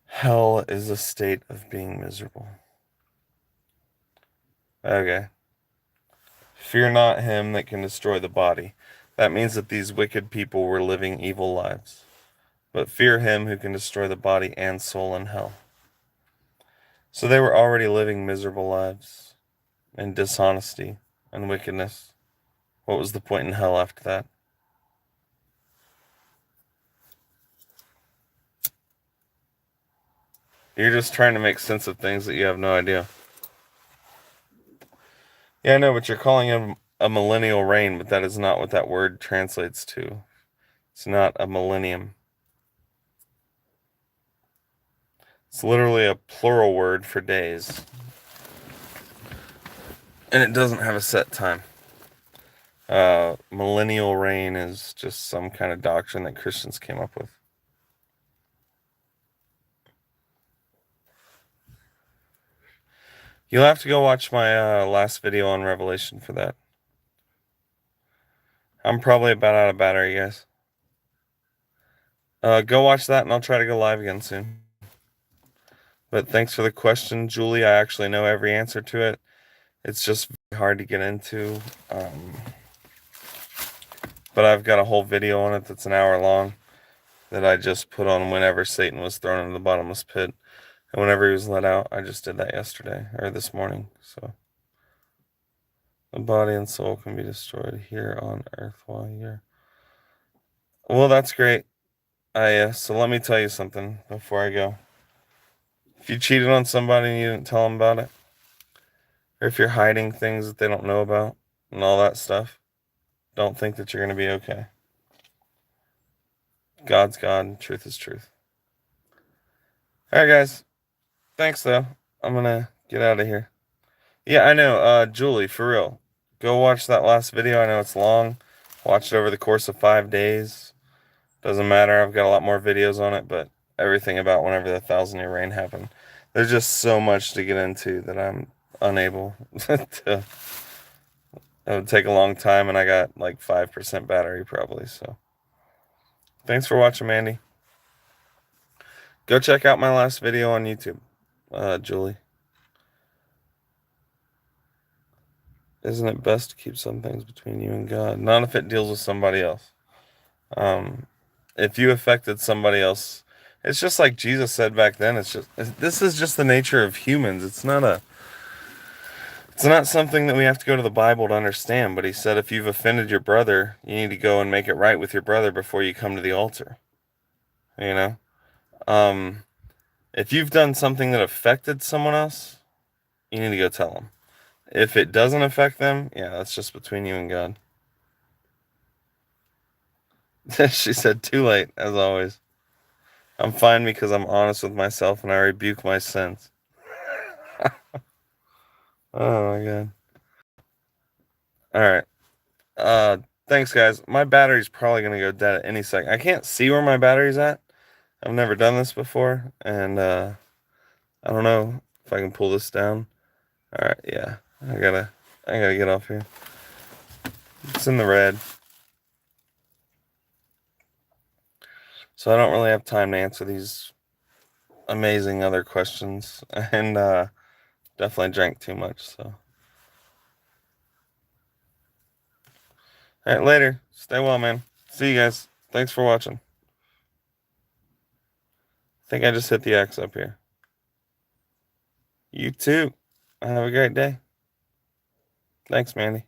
Hell is a state of being miserable. Okay. Fear not him that can destroy the body. That means that these wicked people were living evil lives. But fear him who can destroy the body and soul in hell. So they were already living miserable lives in dishonesty and wickedness. What was the point in hell after that? You're just trying to make sense of things that you have no idea. Yeah, I know, but you're calling him a millennial reign, but that is not what that word translates to. It's not a millennium. It's literally a plural word for days. And it doesn't have a set time. Millennial reign is just some kind of doctrine that Christians came up with. You'll have to go watch my last video on Revelation for that. I'm probably about out of battery, guys. Go watch that, and I'll try to go live again soon. But thanks for the question, Julie. I actually know every answer to it. It's just very hard to get into. But I've got a whole video on it that's an hour long that I just put on whenever Satan was thrown into the bottomless pit. And whenever he was let out, I just did that yesterday, or this morning. So the body and soul can be destroyed here on earth while you're... Well, that's great. So let me tell you something before I go. If you cheated on somebody and you didn't tell them about it, or if you're hiding things that they don't know about and all that stuff, don't think that you're going to be okay. God's God and truth is truth. All right, guys. Thanks, though. I'm going to get out of here. Yeah, I know. Julie, for real. Go watch that last video. I know it's long. Watch it over the course of 5 days. Doesn't matter. I've got a lot more videos on it, but everything about whenever the 1,000-year reign happened. There's just so much to get into that I'm unable to. It would take a long time, and I got like 5% battery probably. So thanks for watching, Mandy. Go check out my last video on YouTube, Julie. Isn't it best to keep some things between you and God? Not if it deals with somebody else. If you affected somebody else, it's just like Jesus said back then. This is just the nature of humans. It's not something that we have to go to the Bible to understand. But he said, if you've offended your brother, you need to go and make it right with your brother before you come to the altar. You know, if you've done something that affected someone else, you need to go tell them. If it doesn't affect them, yeah, that's just between you and God. She said, too late, as always. I'm fine because I'm honest with myself and I rebuke my sins. Oh my God. Alright. Thanks guys. My battery's probably gonna go dead at any second. I can't see where my battery's at. I've never done this before, and I don't know if I can pull this down. Alright, yeah. I gotta get off here. It's in the red. So I don't really have time to answer these amazing other questions. And definitely drank too much, so. Alright, later. Stay well, man. See you guys. Thanks for watching. I think I just hit the X up here. You too. Have a great day. Thanks, Mandy.